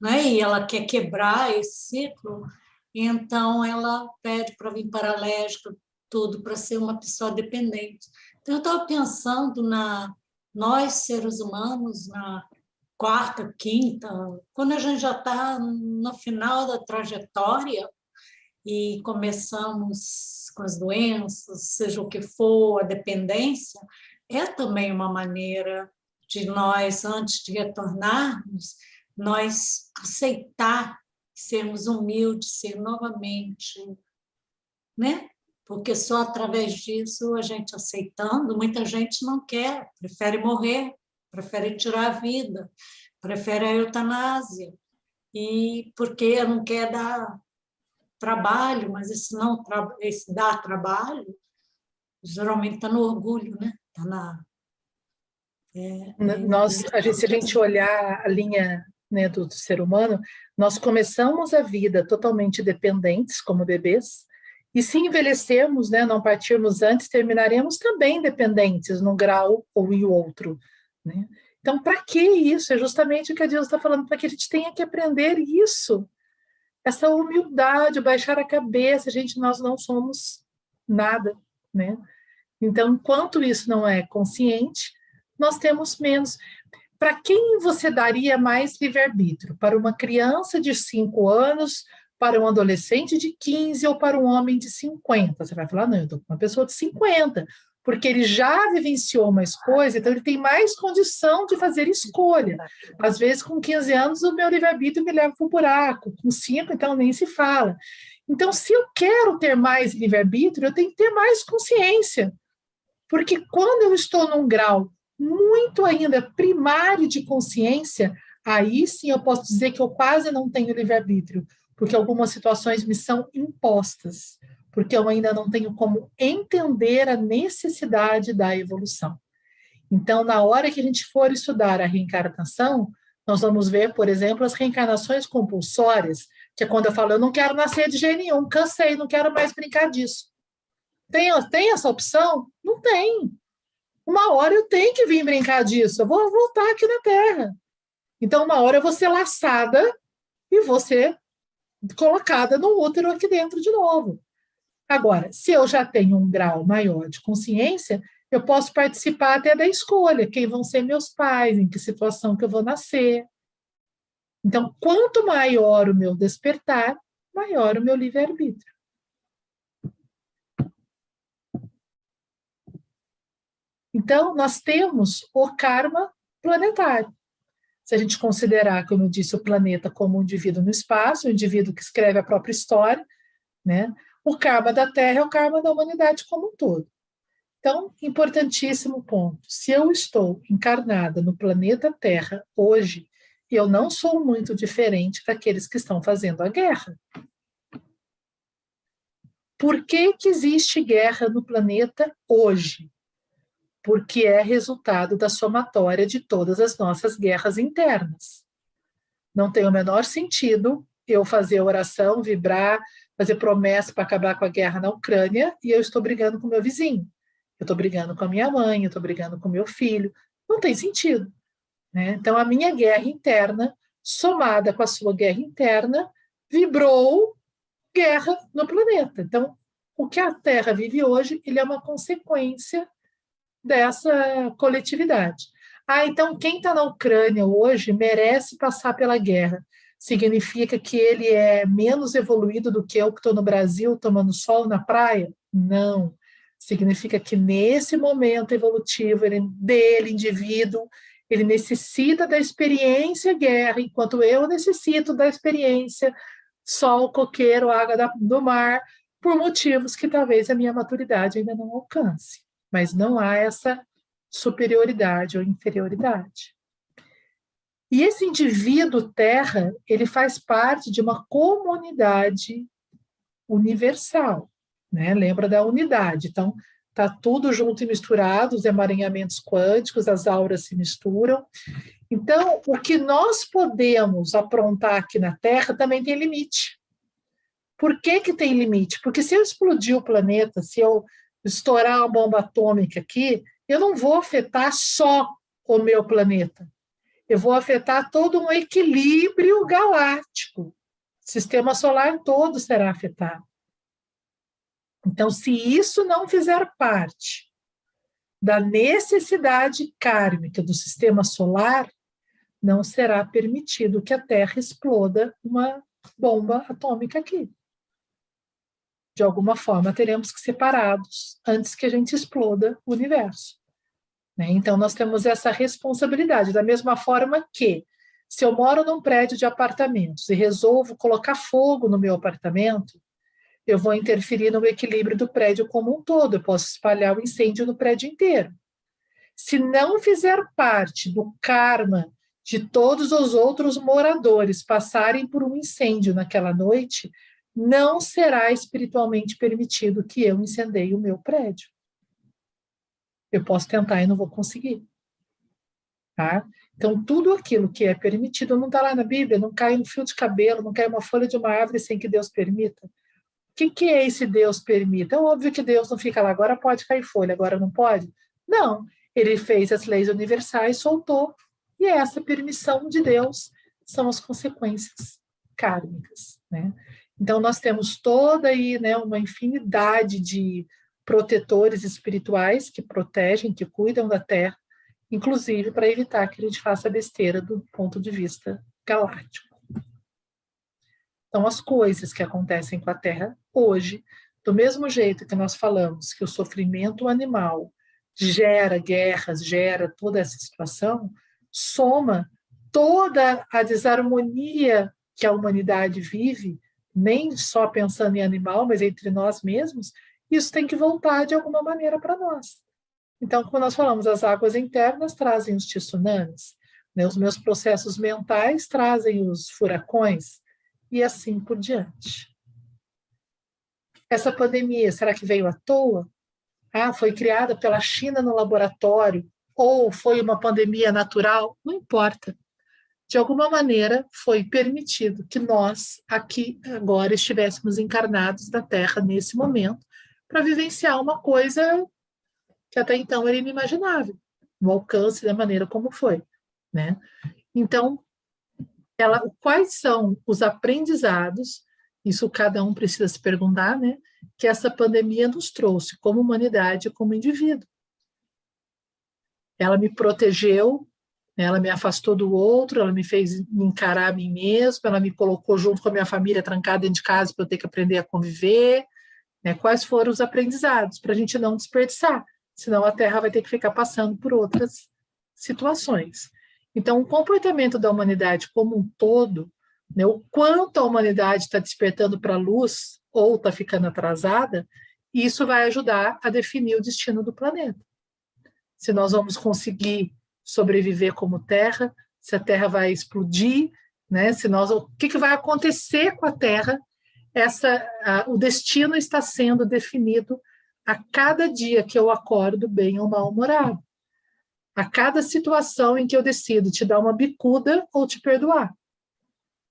né? E ela quer quebrar esse ciclo, então ela pede para vir paraléstica, tudo, para ser uma pessoa dependente. Então, eu estava pensando nós, seres humanos, na quarta, quinta, quando a gente já está no final da trajetória e começamos com as doenças, seja o que for, a dependência, é também uma maneira de nós, antes de retornarmos, nós aceitar, sermos humildes, ser novamente, né? Porque só através disso, a gente aceitando, muita gente não quer, prefere morrer, prefere tirar a vida, prefere a eutanásia, e porque não quer dar trabalho, mas esse dar trabalho, geralmente está no orgulho, né? Está se a gente olhar a linha, né, do ser humano, nós começamos a vida totalmente dependentes, como bebês, e se envelhecermos, né, não partirmos antes, terminaremos também dependentes num grau ou em outro, né? Então, para que isso? É justamente o que a Deus está falando, para que a gente tenha que aprender isso, essa humildade, baixar a cabeça, nós não somos nada, né? Então, enquanto isso não é consciente, nós temos menos. Para quem você daria mais livre-arbítrio? Para uma criança de 5 anos, para um adolescente de 15 ou para um homem de 50? Você vai falar, não, eu estou com uma pessoa de 50, porque ele já vivenciou mais coisa, então ele tem mais condição de fazer escolha. Às vezes, com 15 anos, o meu livre-arbítrio me leva para o buraco, com 5, então nem se fala. Então, se eu quero ter mais livre-arbítrio, eu tenho que ter mais consciência, porque quando eu estou num grau muito ainda primário de consciência, aí sim eu posso dizer que eu quase não tenho livre-arbítrio, porque algumas situações me são impostas, porque eu ainda não tenho como entender a necessidade da evolução. Então, na hora que a gente for estudar a reencarnação, Nós vamos ver, por exemplo, as reencarnações compulsórias, que é quando eu falo, eu não quero nascer de jeito nenhum, cansei, não quero mais brincar disso. Tem essa opção? Não tem. Uma hora eu tenho que vir brincar disso, eu vou voltar aqui na Terra. Então, uma hora eu vou ser laçada e vou ser colocada no útero aqui dentro de novo. Agora, se eu já tenho um grau maior de consciência, eu posso participar até da escolha, quem vão ser meus pais, em que situação que eu vou nascer. Então, quanto maior o meu despertar, maior o meu livre-arbítrio. Então, nós temos o karma planetário. Se a gente considerar, como eu disse, o planeta como um indivíduo no espaço, um indivíduo que escreve a própria história, né? O karma da Terra é o karma da humanidade como um todo. Então, importantíssimo ponto. Se eu estou encarnada no planeta Terra hoje, eu não sou muito diferente daqueles que estão fazendo a guerra. Por que que existe guerra no planeta hoje? Porque é resultado da somatória de todas as nossas guerras internas. Não tem o menor sentido eu fazer oração, vibrar, fazer promessa para acabar com a guerra na Ucrânia e eu estou brigando com o meu vizinho. Eu estou brigando com a minha mãe, eu estou brigando com o meu filho. Não tem sentido. Né? Então, a minha guerra interna, somada com a sua guerra interna, vibrou guerra no planeta. Então, o que a Terra vive hoje, ele é uma consequência dessa coletividade. Então quem está na Ucrânia hoje merece passar pela guerra. Significa que ele é menos evoluído do que eu que estou no Brasil tomando sol na praia? Não. Significa que nesse momento evolutivo dele, indivíduo, ele necessita da experiência guerra, enquanto eu necessito da experiência sol, coqueiro, água do mar, por motivos que talvez a minha maturidade ainda não alcance. Mas não há essa superioridade ou inferioridade. E esse indivíduo terra, ele faz parte de uma comunidade universal, né? Lembra da unidade. Então, está tudo junto e misturado, os emaranhamentos quânticos, as auras se misturam. Então, o que nós podemos aprontar aqui na Terra também tem limite. Por que que tem limite? Porque se eu explodir o planeta, se eu estourar uma bomba atômica aqui, eu não vou afetar só o meu planeta. Eu vou afetar todo um equilíbrio galáctico. O sistema solar todo será afetado. Então, se isso não fizer parte da necessidade kármica do sistema solar, não será permitido que a Terra exploda uma bomba atômica aqui. De alguma forma, teremos que ser separados antes que a gente exploda o universo. Então, nós temos essa responsabilidade, da mesma forma que, se eu moro num prédio de apartamentos e resolvo colocar fogo no meu apartamento, eu vou interferir no equilíbrio do prédio como um todo, eu posso espalhar o incêndio no prédio inteiro. Se não fizer parte do karma de todos os outros moradores passarem por um incêndio naquela noite, não será espiritualmente permitido que eu incendeie o meu prédio. Eu posso tentar e não vou conseguir. Tá? Então, tudo aquilo que é permitido não está lá na Bíblia, não cai um fio de cabelo, não cai uma folha de uma árvore sem que Deus permita. O que é esse Deus permita? É óbvio que Deus não fica lá, agora pode cair folha, agora não pode. Não, ele fez as leis universais, soltou, e essa permissão de Deus são as consequências kármicas, né? Então, nós temos toda aí, né, uma infinidade de protetores espirituais que protegem, que cuidam da Terra, inclusive para evitar que a gente faça besteira do ponto de vista galáctico. Então, as coisas que acontecem com a Terra hoje, do mesmo jeito que nós falamos que o sofrimento animal gera guerras, gera toda essa situação, soma toda a desarmonia que a humanidade vive, nem só pensando em animal, mas entre nós mesmos, isso tem que voltar de alguma maneira para nós. Então, como nós falamos, as águas internas trazem os tsunamis, né? Os meus processos mentais trazem os furacões, e assim por diante. Essa pandemia, será que veio à toa? Foi criada pela China no laboratório, ou foi uma pandemia natural? Não importa. de alguma maneira foi permitido que nós, aqui, agora, estivéssemos encarnados na Terra nesse momento, para vivenciar uma coisa que até então era inimaginável, no alcance da maneira como foi, né? Então, quais são os aprendizados, isso cada um precisa se perguntar, né? Que essa pandemia nos trouxe como humanidade, como indivíduo. Ela me protegeu, ela me afastou do outro, ela me fez me encarar a mim mesma, ela me colocou junto com a minha família trancada dentro de casa para eu ter que aprender a conviver, né? Quais foram os aprendizados para a gente não desperdiçar, senão a Terra vai ter que ficar passando por outras situações. Então, o comportamento da humanidade como um todo, né, o quanto a humanidade está despertando para a luz ou está ficando atrasada, isso vai ajudar a definir o destino do planeta. Se nós vamos conseguir sobreviver como Terra, se a Terra vai explodir, né, o que vai acontecer com a Terra, o destino está sendo definido a cada dia que eu acordo bem ou mal-humorado. A cada situação em que eu decido te dar uma bicuda ou te perdoar.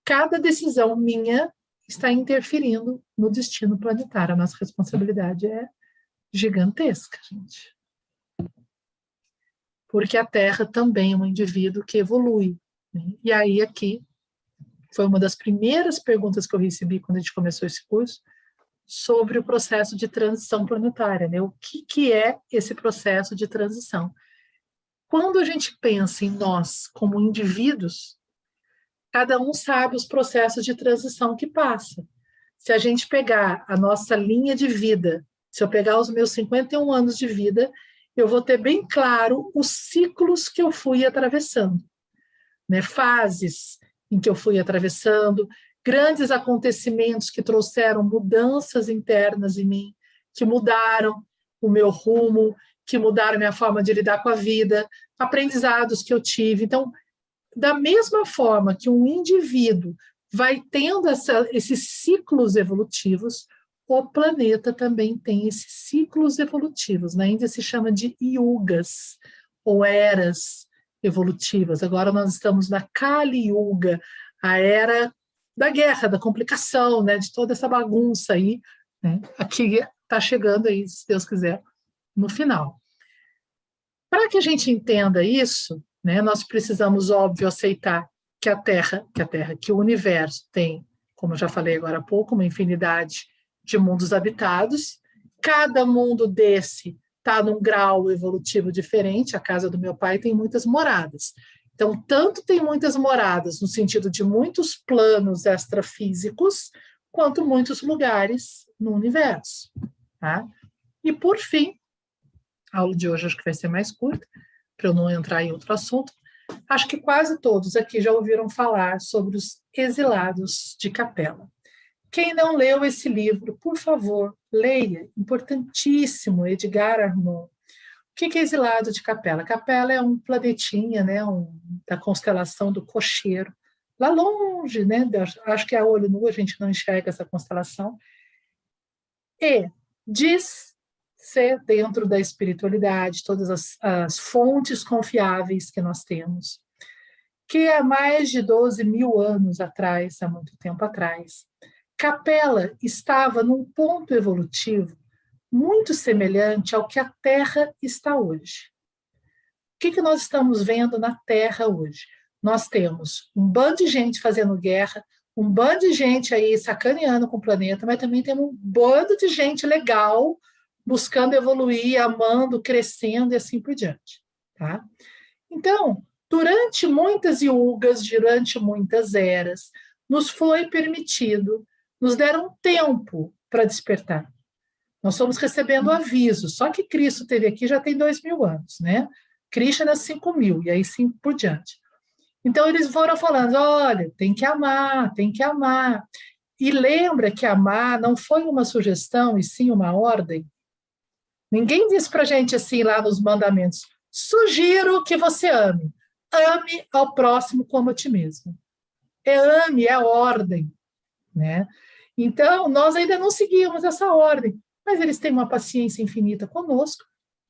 Cada decisão minha está interferindo no destino planetário. A nossa responsabilidade é gigantesca, gente. Porque a Terra também é um indivíduo que evolui, né? E aí aqui foi uma das primeiras perguntas que eu recebi quando a gente começou esse curso, sobre o processo de transição planetária, né? O que é esse processo de transição? Quando a gente pensa em nós como indivíduos, cada um sabe os processos de transição que passa. Se a gente pegar a nossa linha de vida, se eu pegar os meus 51 anos de vida, eu vou ter bem claro os ciclos que eu fui atravessando, né? Fases em que eu fui atravessando, grandes acontecimentos que trouxeram mudanças internas em mim, que mudaram o meu rumo, que mudaram a minha forma de lidar com a vida, aprendizados que eu tive. Então, da mesma forma que um indivíduo vai tendo esses ciclos evolutivos, o planeta também tem esses ciclos evolutivos. Na Índia se chama de yugas, ou eras evolutivas. Agora nós estamos na Kali Yuga, a era da guerra, da complicação, né, de toda essa bagunça aí, né? Aqui está chegando aí, se Deus quiser, no final. Para que a gente entenda isso, né, nós precisamos, óbvio, aceitar que o universo tem, como eu já falei agora há pouco, uma infinidade de mundos habitados. Cada mundo desse está num grau evolutivo diferente. A casa do meu pai tem muitas moradas. Então, tanto tem muitas moradas no sentido de muitos planos extrafísicos, quanto muitos lugares no universo, tá? E, por fim, a aula de hoje acho que vai ser mais curta, para eu não entrar em outro assunto. Acho que quase todos aqui já ouviram falar sobre os exilados de Capela. Quem não leu esse livro, por favor, leia. Importantíssimo, Edgar Armand. O que é Exilado de Capela? Capela é um planetinha, né, da constelação do Cocheiro, lá longe, né, acho que a olho nu a gente não enxerga essa constelação, e diz ser dentro da espiritualidade, todas as fontes confiáveis que nós temos, que há mais de 12 mil anos atrás, há muito tempo atrás, Capela estava num ponto evolutivo muito semelhante ao que a Terra está hoje. O que nós estamos vendo na Terra hoje? Nós temos um bando de gente fazendo guerra, um bando de gente aí sacaneando com o planeta, mas também temos um bando de gente legal, buscando evoluir, amando, crescendo e assim por diante. Tá? Então, durante muitas yugas, durante muitas eras, nos foi permitido, nos deram tempo para despertar. Nós fomos recebendo avisos, só que Cristo esteve aqui já tem 2000 anos, né? Krishna 5.000, e aí sim por diante. Então, eles foram falando, olha, tem que amar, tem que amar. E lembra que amar não foi uma sugestão, e sim uma ordem? Ninguém diz para a gente assim lá nos mandamentos, sugiro que você ame. Ame ao próximo como a ti mesmo. Ame, é ordem, né? Então, nós ainda não seguimos essa ordem, mas eles têm uma paciência infinita conosco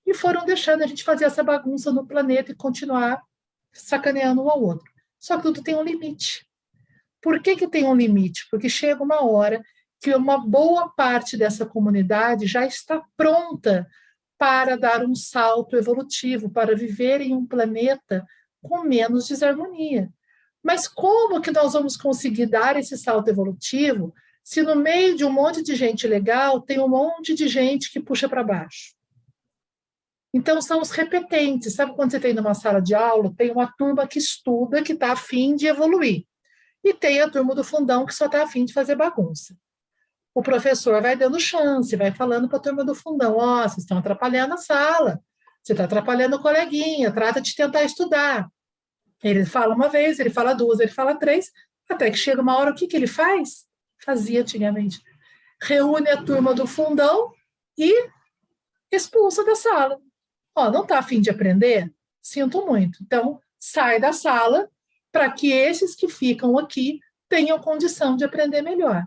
e foram deixando a gente fazer essa bagunça no planeta e continuar sacaneando um ao outro. Só que tudo tem um limite. Por que tem um limite? Porque chega uma hora que uma boa parte dessa comunidade já está pronta para dar um salto evolutivo, para viver em um planeta com menos desarmonia. Mas como que nós vamos conseguir dar esse salto evolutivo se no meio de um monte de gente legal tem um monte de gente que puxa para baixo? Então, são os repetentes. Sabe quando você tem numa sala de aula, tem uma turma que estuda, que está a fim de evoluir. E tem a turma do fundão que só está a fim de fazer bagunça. O professor vai dando chance, vai falando para a turma do fundão, vocês estão atrapalhando a sala, você está atrapalhando o coleguinha, trata de tentar estudar. Ele fala uma vez, ele fala duas, ele fala três, até que chega uma hora, o que ele faz? Fazia antigamente. Reúne a turma do fundão e expulsa da sala. Não está a fim de aprender? Sinto muito. Então, sai da sala para que esses que ficam aqui tenham condição de aprender melhor.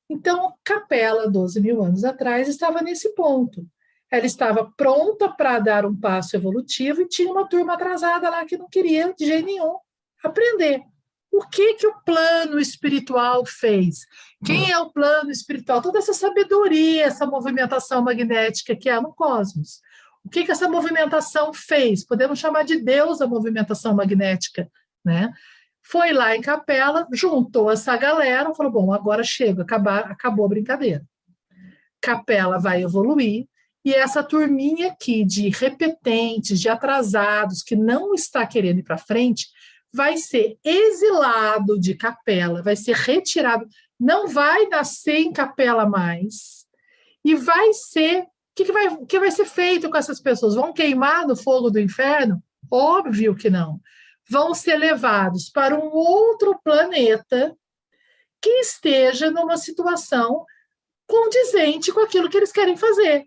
Então, Capela, 12 mil anos atrás, estava nesse ponto. Ela estava pronta para dar um passo evolutivo e tinha uma turma atrasada lá que não queria, de jeito nenhum, aprender. O que o plano espiritual fez? Quem é o plano espiritual? Toda essa sabedoria, essa movimentação magnética que há no cosmos. O que essa movimentação fez? Podemos chamar de Deus a movimentação magnética, né? Foi lá em Capela, juntou essa galera, falou, bom, agora chega, acabou a brincadeira. Capela vai evoluir, e essa turminha aqui de repetentes, de atrasados, que não está querendo ir para frente, vai ser exilado de Capela, vai ser retirado, não vai nascer em Capela mais, e vai ser... O que vai ser feito com essas pessoas? Vão queimar no fogo do inferno? Óbvio que não. Vão ser levados para um outro planeta que esteja numa situação condizente com aquilo que eles querem fazer.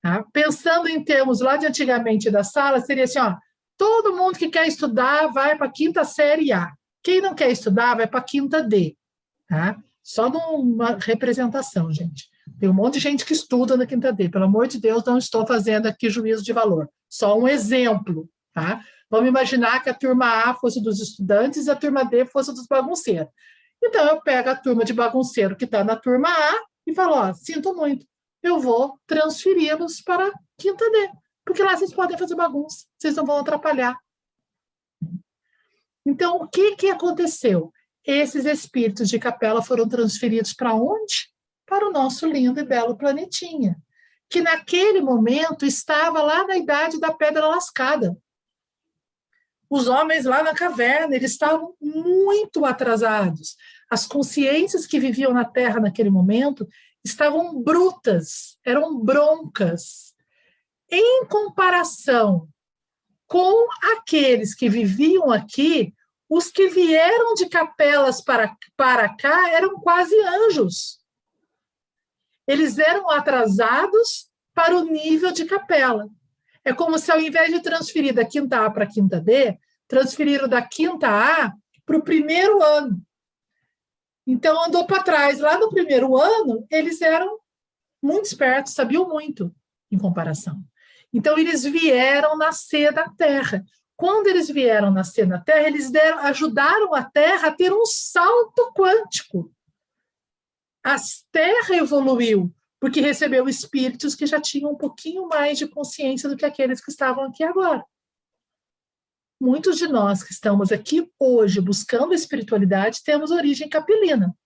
Tá? Pensando em termos lá de antigamente da sala, seria assim, todo mundo que quer estudar vai para a 5ª série A. Quem não quer estudar vai para a 5ª D. Tá? Só numa representação, gente. Tem um monte de gente que estuda na 5ª D. Pelo amor de Deus, não estou fazendo aqui juízo de valor. Só um exemplo, tá? Vamos imaginar que a turma A fosse dos estudantes e a turma D fosse dos bagunceiros. Então, eu pego a turma de bagunceiro que está na turma A e falo, sinto muito, eu vou transferi-los para a 5ª D, porque lá vocês podem fazer bagunça, vocês não vão atrapalhar. Então, o que aconteceu? Esses espíritos de Capela foram transferidos para onde? Para o nosso lindo e belo planetinha, que naquele momento estava lá na idade da pedra lascada. Os homens lá na caverna, eles estavam muito atrasados. As consciências que viviam na Terra naquele momento estavam brutas, eram broncas. Em comparação com aqueles que viviam aqui, os que vieram de Capelas para cá eram quase anjos. Eles eram atrasados para o nível de Capela. É como se, ao invés de transferir da 5ª A para a 5ª D, transferiram da 5ª A para o 1º ano. Então, andou para trás. Lá no 1º ano, eles eram muito espertos, sabiam muito em comparação. Então, eles vieram nascer da Terra. Quando eles vieram nascer na Terra, eles ajudaram a Terra a ter um salto quântico. A Terra evoluiu, porque recebeu espíritos que já tinham um pouquinho mais de consciência do que aqueles que estavam aqui agora. Muitos de nós que estamos aqui hoje buscando a espiritualidade temos origem capelina.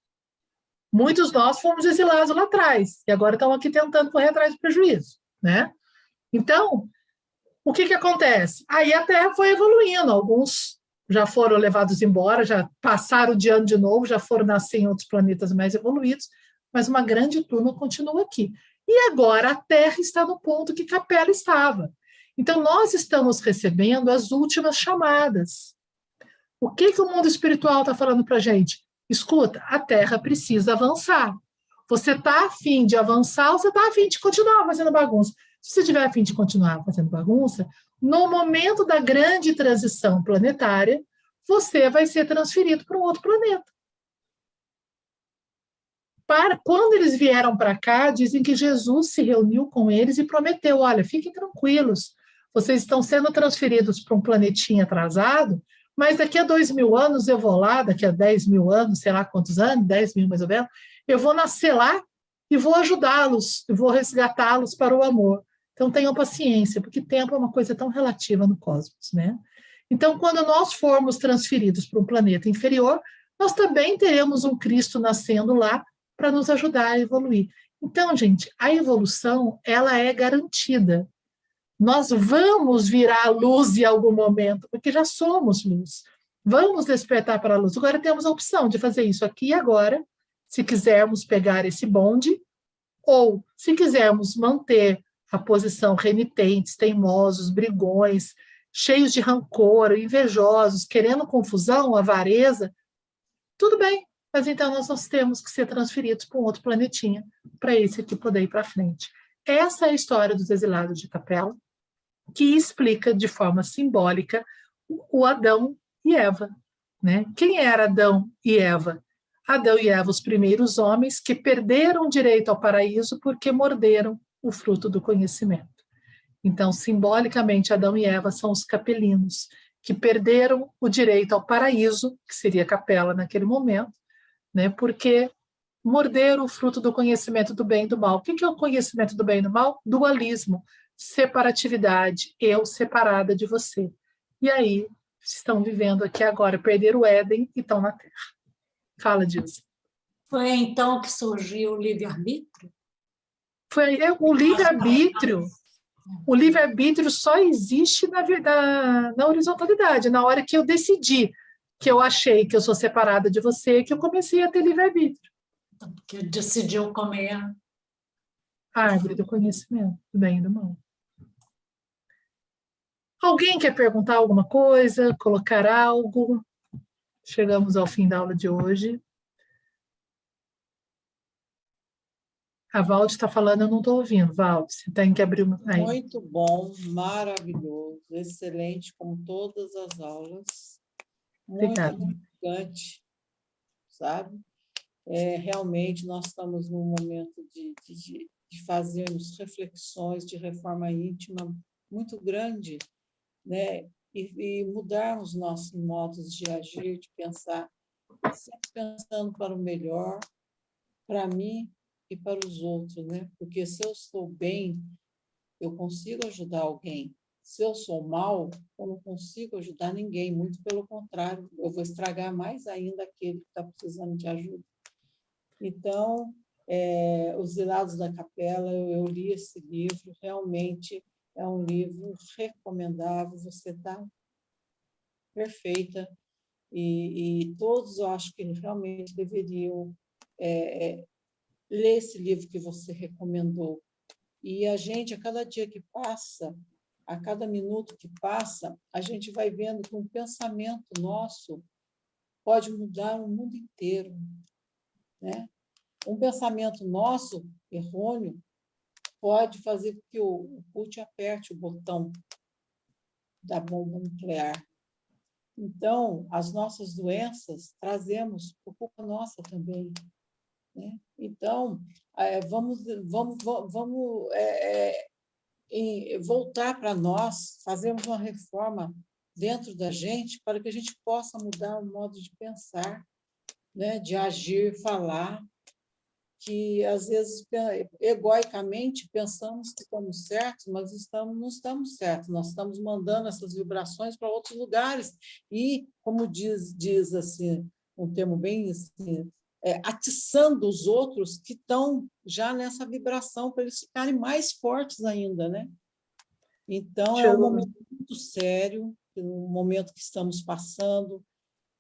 Muitos de nós fomos exilados lá atrás e agora estão aqui tentando correr atrás do prejuízo, né? Então, o que acontece? Aí a Terra foi evoluindo, alguns já foram levados embora, já passaram de ano de novo, já foram nascer em outros planetas mais evoluídos, mas uma grande turma continua aqui. E agora a Terra está no ponto que Capela estava. Então, nós estamos recebendo as últimas chamadas. O que o mundo espiritual está falando para a gente? Escuta, a Terra precisa avançar. Você está a fim de avançar ou você está a fim de continuar fazendo bagunça? Se você estiver a fim de continuar fazendo bagunça, no momento da grande transição planetária, você vai ser transferido para um outro planeta. Quando eles vieram para cá, dizem que Jesus se reuniu com eles e prometeu, olha, fiquem tranquilos, vocês estão sendo transferidos para um planetinha atrasado, mas daqui a 2.000 anos eu vou lá, daqui a 10.000 anos, sei lá quantos anos, 10.000 mais ou menos, eu vou nascer lá e vou ajudá-los, e vou resgatá-los para o amor. Então tenham paciência, porque tempo é uma coisa tão relativa no cosmos, né? Então, quando nós formos transferidos para um planeta inferior, nós também teremos um Cristo nascendo lá para nos ajudar a evoluir. Então, gente, a evolução, ela é garantida. Nós vamos virar a luz em algum momento, porque já somos luz. Vamos despertar para a luz. Agora temos a opção de fazer isso aqui e agora, se quisermos pegar esse bonde, ou se quisermos manter a posição renitentes, teimosos, brigões, cheios de rancor, invejosos, querendo confusão, avareza, tudo bem, mas então nós temos que ser transferidos para um outro planetinha, para esse aqui poder ir para frente. Essa é a história dos exilados de Capela, que explica de forma simbólica o Adão e Eva, né? Quem era Adão e Eva? Adão e Eva, os primeiros homens que perderam o direito ao paraíso porque morderam o fruto do conhecimento. Então, simbolicamente, Adão e Eva são os capelinos, que perderam o direito ao paraíso, que seria Capela naquele momento, né? Porque morderam o fruto do conhecimento do bem e do mal. O que é o conhecimento do bem e do mal? Dualismo, separatividade, eu separada de você. E aí, estão vivendo aqui agora, perderam o Éden e estão na Terra. Fala, Dilson. Foi então que surgiu o livre-arbítrio? Foi o livre-arbítrio. O livre-arbítrio só existe na horizontalidade, na hora que eu decidi, que eu achei que eu sou separada de você, que eu comecei a ter livre-arbítrio. Então, porque decidiu comer a árvore do conhecimento, do bem e do mal. Alguém quer perguntar alguma coisa, colocar algo? Chegamos ao fim da aula de hoje. A Valde está falando, eu não estou ouvindo. Valde, você tem que abrir uma... Aí. Muito bom, maravilhoso, excelente, como todas as aulas. Muito importante, sabe? Realmente, nós estamos num momento de fazermos reflexões de reforma íntima muito grande, né? E mudarmos nossos modos de agir, de pensar, sempre pensando para o melhor, para mim e para os outros, né? Porque se eu estou bem, eu consigo ajudar alguém. Se eu sou mal, eu não consigo ajudar ninguém, muito pelo contrário, eu vou estragar mais ainda aquele que está precisando de ajuda. Então, Os Exilados da Capela, eu li esse livro, realmente é um livro recomendável, você está perfeita, e todos eu acho que realmente deveriam ler esse livro que você recomendou. E a gente, a cada dia que passa, a cada minuto que passa, a gente vai vendo que um pensamento nosso pode mudar o mundo inteiro, né? Um pensamento nosso, errôneo, pode fazer com que o Putin aperte o botão da bomba nuclear. Então, as nossas doenças trazemos por culpa nossa também, né? Então, vamos voltar para nós, fazermos uma reforma dentro da gente para que a gente possa mudar o modo de pensar, né? De agir, falar, que às vezes egoicamente pensamos que estamos certos, mas não estamos certos, nós estamos mandando essas vibrações para outros lugares e, como diz assim, um termo bem assim, atiçando os outros que estão já nessa vibração para eles ficarem mais fortes ainda, né? Então, é um momento muito sério, um momento que estamos passando,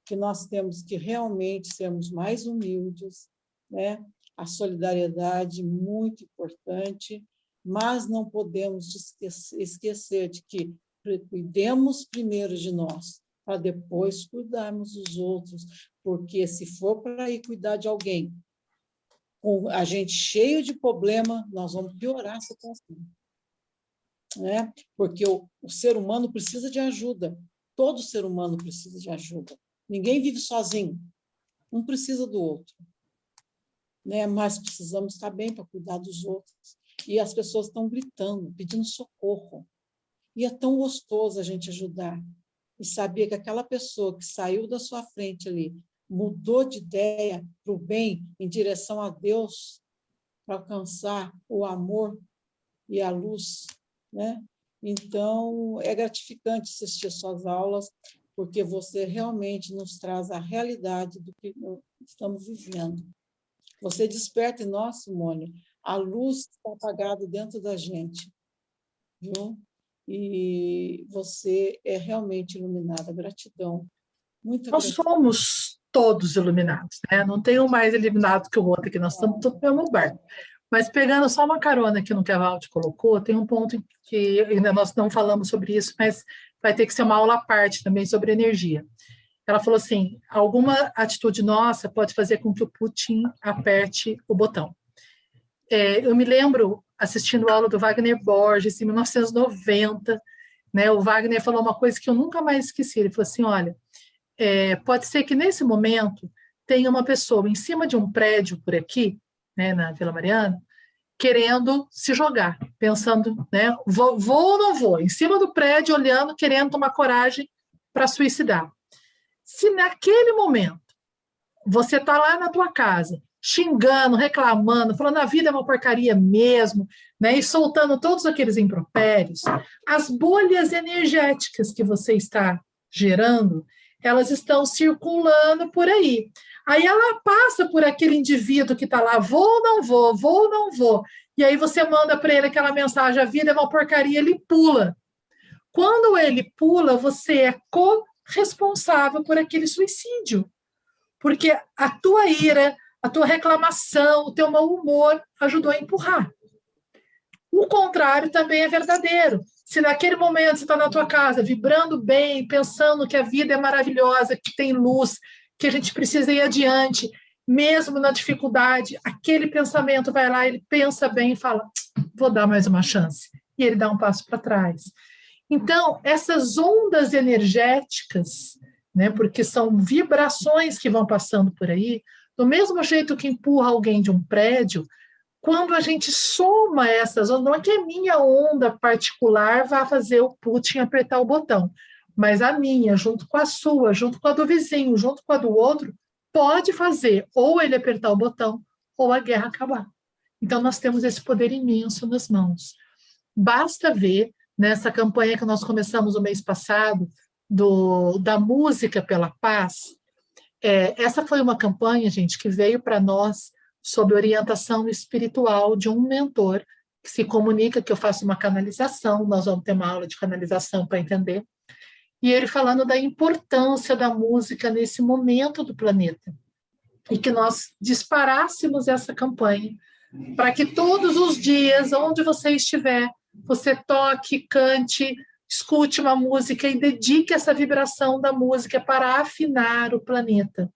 que nós temos que realmente sermos mais humildes, né? A solidariedade muito importante, mas não podemos esquecer de que cuidemos primeiro de nós, para depois cuidarmos dos outros, porque se for para ir cuidar de alguém, com a gente cheio de problema, nós vamos piorar a situação, né? Porque o ser humano precisa de ajuda, todo ser humano precisa de ajuda, ninguém vive sozinho, um precisa do outro, né? Mas precisamos estar bem para cuidar dos outros. E as pessoas estão gritando, pedindo socorro. E é tão gostoso a gente ajudar. e saber que aquela pessoa que saiu da sua frente ali mudou de ideia para o bem, em direção a Deus, para alcançar o amor e a luz, né? Então, é gratificante assistir suas aulas, porque você realmente nos traz a realidade do que nós estamos vivendo. Você desperta em nós, Simone, a luz que está apagada dentro da gente, viu? E você é realmente iluminada. Gratidão. Muita Nós gratidão. somos todos iluminados, né? Não tem um mais iluminado que o outro, que nós estamos todos no mesmo barco. Mas pegando só uma carona que no que a Valde colocou, tem um ponto que ainda nós não falamos sobre isso, mas vai ter que ser uma aula à parte também sobre energia. Ela falou assim, alguma atitude nossa pode fazer com que o Putin aperte o botão. Eu me lembro assistindo a aula do Wagner Borges, em 1990, né? O Wagner falou uma coisa que eu nunca mais esqueci. Ele falou assim, olha, pode ser que nesse momento tenha uma pessoa em cima de um prédio por aqui, né, na Vila Mariana, querendo se jogar, pensando, né, vou ou não vou, em cima do prédio, olhando, querendo tomar coragem para suicidar. Se naquele momento você está lá na tua casa, xingando, reclamando, falando a vida é uma porcaria mesmo, né, e soltando todos aqueles impropérios, as bolhas energéticas que você está gerando, elas estão circulando por aí. Aí ela passa por aquele indivíduo que está lá, vou ou não vou, vou ou não vou. E aí você manda para ele aquela mensagem, a vida é uma porcaria, ele pula. Quando ele pula, você é corresponsável por aquele suicídio. Porque a tua ira, a tua reclamação, o teu mau humor ajudou a empurrar. O contrário também é verdadeiro. Se naquele momento você está na tua casa, vibrando bem, pensando que a vida é maravilhosa, que tem luz, que a gente precisa ir adiante, mesmo na dificuldade, aquele pensamento vai lá, ele pensa bem e fala, vou dar mais uma chance. E ele dá um passo para trás. Então, essas ondas energéticas, né, porque são vibrações que vão passando por aí, do mesmo jeito que empurra alguém de um prédio, quando a gente soma essas ondas, não é que a minha onda particular vá fazer o Putin apertar o botão, mas a minha, junto com a sua, junto com a do vizinho, junto com a do outro, pode fazer ou ele apertar o botão ou a guerra acabar. Então, nós temos esse poder imenso nas mãos. Basta ver nessa campanha que nós começamos o mês passado, da música pela paz. Essa foi uma campanha, gente, que veio para nós sob orientação espiritual de um mentor que se comunica, que eu faço uma canalização, nós vamos ter uma aula de canalização para entender, e ele falando da importância da música nesse momento do planeta, e que nós disparássemos essa campanha para que todos os dias, onde você estiver, você toque, cante, escute uma música e dedique essa vibração da música para afinar o planeta,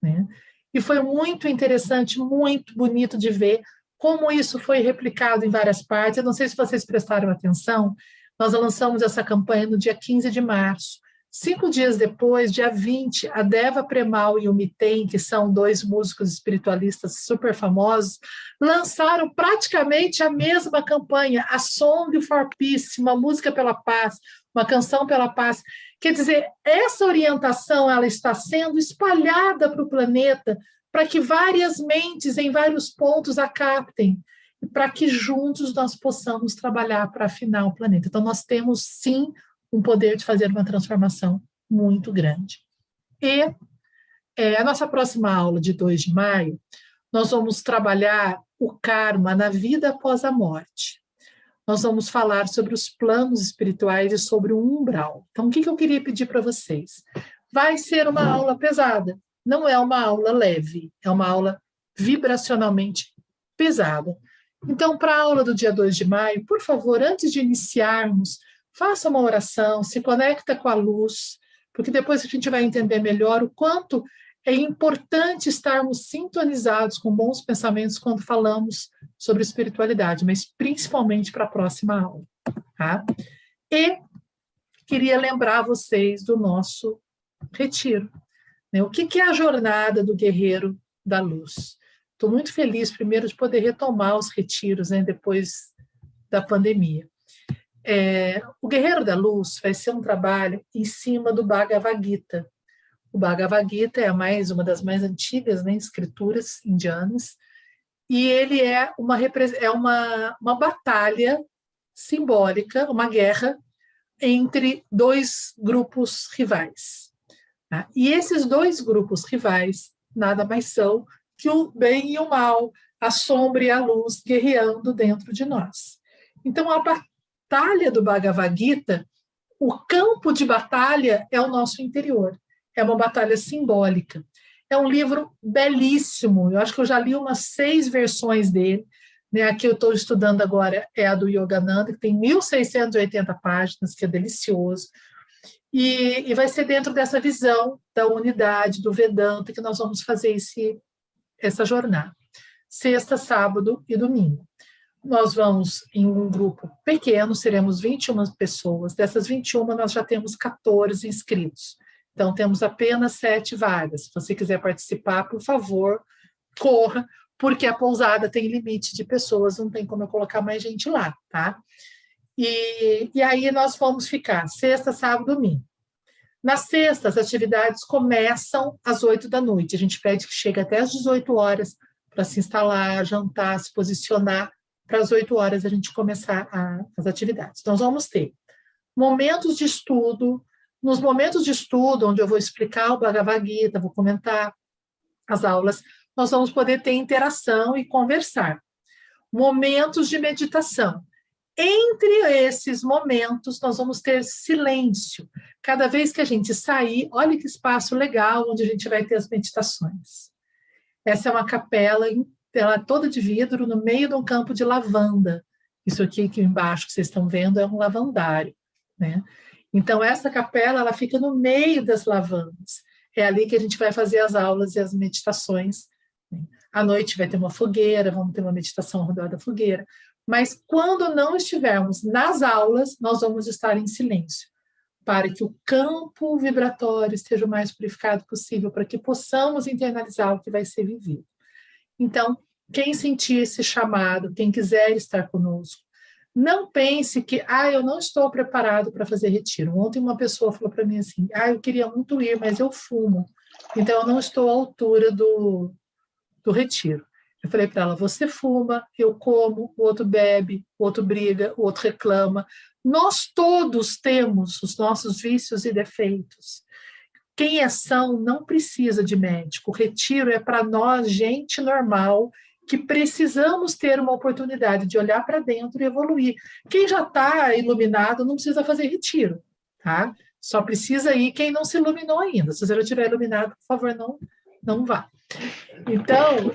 né? E foi muito interessante, muito bonito de ver como isso foi replicado em várias partes. Eu não sei se vocês prestaram atenção, nós lançamos essa campanha no dia 15 de março. 5 dias depois, dia 20, a Deva Premal e o Miten, que são 2 músicos espiritualistas super famosos, lançaram praticamente a mesma campanha, a Song for Peace, uma música pela paz, uma canção pela paz. Quer dizer, essa orientação ela está sendo espalhada para o planeta para que várias mentes em vários pontos a captem e para que juntos nós possamos trabalhar para afinar o planeta. Então, nós temos, sim, um poder de fazer uma transformação muito grande. E a nossa próxima aula, de 2 de maio, nós vamos trabalhar o karma na vida após a morte. Nós vamos falar sobre os planos espirituais e sobre o umbral. Então, o que eu queria pedir para vocês? Vai ser uma aula pesada, não é uma aula leve, é uma aula vibracionalmente pesada. Então, para a aula do dia 2 de maio, por favor, antes de iniciarmos, faça uma oração, se conecta com a luz, porque depois a gente vai entender melhor o quanto é importante estarmos sintonizados com bons pensamentos quando falamos sobre espiritualidade, mas principalmente para a próxima aula. Tá? E queria lembrar vocês do nosso retiro. Né? O que é a jornada do guerreiro da luz? Estou muito feliz, primeiro, de poder retomar os retiros, né, depois da pandemia. O Guerreiro da Luz vai ser um trabalho em cima do Bhagavad Gita. O Bhagavad Gita é uma das mais antigas, né, escrituras indianas, e ele é uma batalha simbólica, uma guerra entre dois grupos rivais. Tá? E esses dois grupos rivais nada mais são que o bem e o mal, a sombra e a luz guerreando dentro de nós. Então, a batalha do Bhagavad Gita, o campo de batalha é o nosso interior. É uma batalha simbólica. É um livro belíssimo. Eu acho que eu já li umas 6 versões dele. Né? A que eu estou estudando agora é a do Yogananda, que tem 1.680 páginas, que é delicioso. E vai ser dentro dessa visão da unidade, do Vedanta, que nós vamos fazer essa jornada. Sexta, sábado e domingo. Nós vamos em um grupo pequeno, seremos 21 pessoas. Dessas 21, nós já temos 14 inscritos. Então, temos apenas 7 vagas. Se você quiser participar, por favor, corra, porque a pousada tem limite de pessoas, não tem como eu colocar mais gente lá, tá? E aí nós vamos ficar sexta, sábado, domingo. Na sexta, as atividades começam às 8 da noite. A gente pede que chegue até às 18 horas para se instalar, jantar, se posicionar, para às 8 horas a gente começar as atividades. Nós vamos ter momentos de estudo. Nos momentos de estudo, onde eu vou explicar o Bhagavad Gita, vou comentar as aulas, nós vamos poder ter interação e conversar. Momentos de meditação. Entre esses momentos, nós vamos ter silêncio. Cada vez que a gente sair, olha que espaço legal onde a gente vai ter as meditações. Essa é uma capela, ela é toda de vidro, no meio de um campo de lavanda. Isso aqui embaixo que vocês estão vendo é um lavandário, né? Então, essa capela, ela fica no meio das lavandas. É ali que a gente vai fazer as aulas e as meditações. À noite vai ter uma fogueira, vamos ter uma meditação ao redor da fogueira. Mas quando não estivermos nas aulas, nós vamos estar em silêncio, para que o campo vibratório esteja o mais purificado possível, para que possamos internalizar o que vai ser vivido. Então, quem sentir esse chamado, quem quiser estar conosco, não pense que, eu não estou preparado para fazer retiro. Ontem uma pessoa falou para mim assim, eu queria muito ir, mas eu fumo, então eu não estou à altura do retiro. Eu falei para ela, você fuma, eu como, o outro bebe, o outro briga, o outro reclama. Nós todos temos os nossos vícios e defeitos. Quem é são não precisa de médico. O retiro é para nós, gente normal, que precisamos ter uma oportunidade de olhar para dentro e evoluir. Quem já está iluminado não precisa fazer retiro, tá? Só precisa ir quem não se iluminou ainda. Se você já estiver iluminado, por favor, não vá. Então,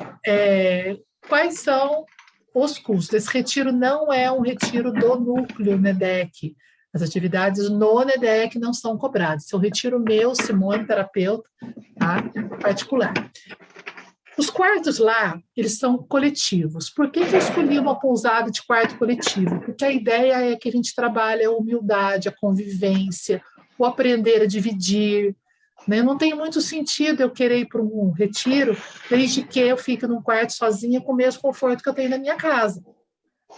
quais são os custos? Esse retiro não é um retiro do núcleo NEDEC. As atividades no NEDEC não são cobradas. Esse é um retiro meu, Simone, terapeuta, tá? Particular. Os quartos lá, eles são coletivos. Por que eu escolhi uma pousada de quarto coletivo? Porque a ideia é que a gente trabalhe a humildade, a convivência, o aprender a dividir. Né? Não tem muito sentido eu querer ir para um retiro desde que eu fique num quarto sozinha com o mesmo conforto que eu tenho na minha casa.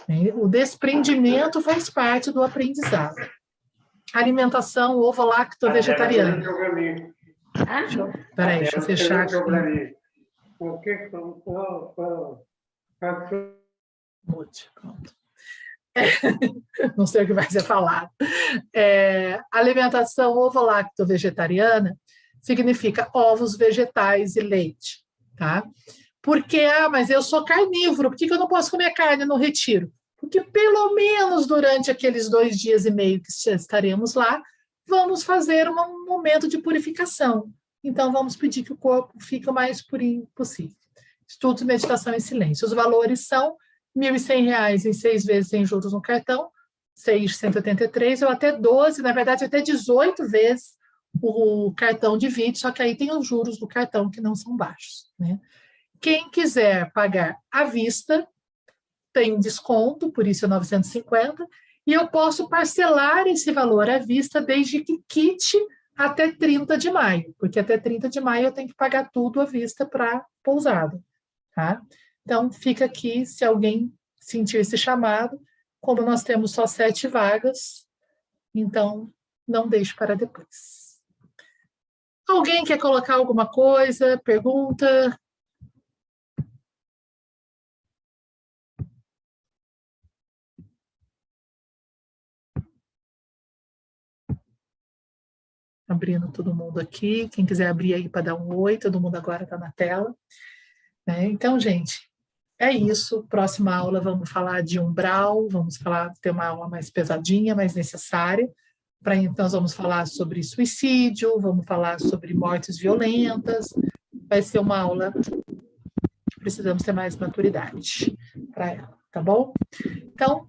Né? O desprendimento faz parte do aprendizado. Alimentação ovo-lacto-vegetariana. Peraí, deixa eu fechar aqui. Pronto. Não sei o que vai ser falado. Alimentação ovo-lacto-vegetariana significa ovos, vegetais e leite, tá? Porque, mas eu sou carnívoro, por que eu não posso comer carne no retiro? Porque pelo menos durante aqueles 2 dias e meio que estaremos lá, vamos fazer um momento de purificação. Então, vamos pedir que o corpo fique o mais purinho possível. Estudos, meditação e silêncio. Os valores são R$ 1.100 em 6 vezes sem juros no cartão, 6,183, ou até 12, na verdade, até 18 vezes o cartão divide, só que aí tem os juros do cartão que não são baixos. Né? Quem quiser pagar à vista, tem desconto, por isso é 950, e eu posso parcelar esse valor à vista desde que quite até 30 de maio, porque até 30 de maio eu tenho que pagar tudo à vista para pousada, tá? Então, fica aqui, se alguém sentir esse chamado, como nós temos só 7 vagas, então não deixe para depois. Alguém quer colocar alguma coisa? Pergunta? Abrindo todo mundo aqui. Quem quiser abrir aí para dar um oi, todo mundo agora está na tela. Então, gente, é isso. Próxima aula vamos falar de umbral, vamos ter uma aula mais pesadinha, mais necessária. Então, nós vamos falar sobre suicídio, vamos falar sobre mortes violentas. Vai ser uma aula que precisamos ter mais maturidade para ela, tá bom? Então,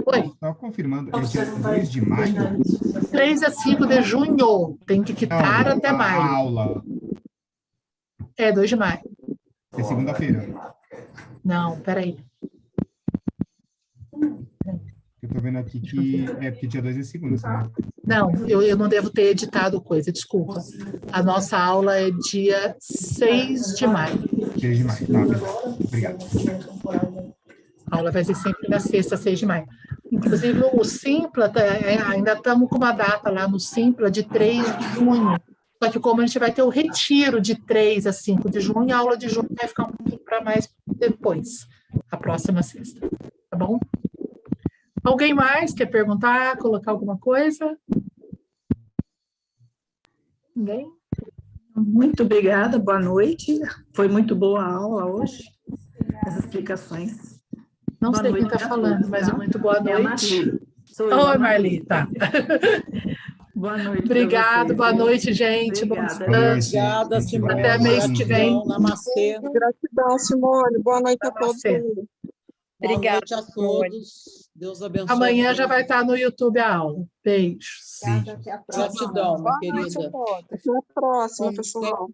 oi. Estava confirmando, é dia 2 de maio? 3 a 5 de junho. Tem que quitar até maio. A aula. 2 de maio. É segunda-feira. Não, peraí. Eu tô vendo aqui que é porque dia 2 é segunda, sabe? Não, eu não devo ter editado coisa, desculpa. A nossa aula é dia 6 de maio. 6 de maio, tá. Obrigado. A aula vai ser sempre na sexta, 6 de maio. Inclusive, o Simpla, ainda estamos com uma data lá no Simpla de 3 de junho. Só que como a gente vai ter o retiro de 3 a 5 de junho, a aula de junho vai ficar um pouquinho para mais depois, a próxima sexta. Tá bom? Alguém mais quer perguntar, colocar alguma coisa? Ninguém? Muito obrigada, boa noite. Foi muito boa a aula hoje, as explicações. Não boa sei noite quem está a falando, todos, mas tá? muito boa É a noite. Marli. Sou eu, Oi, a Marli, tá. Boa noite. Obrigado, boa noite, gente. Obrigada. Obrigada, Simone. Até mês que vem. Namastê. Gratidão, Simone. Boa noite a todos. Namastê. Boa Obrigada, noite a todos. Deus abençoe. Amanhã já vai estar no YouTube a aula. Beijos. Obrigada, até a próxima. Gratidão, minha Boa noite querida. a todos. Até a próxima, pessoal.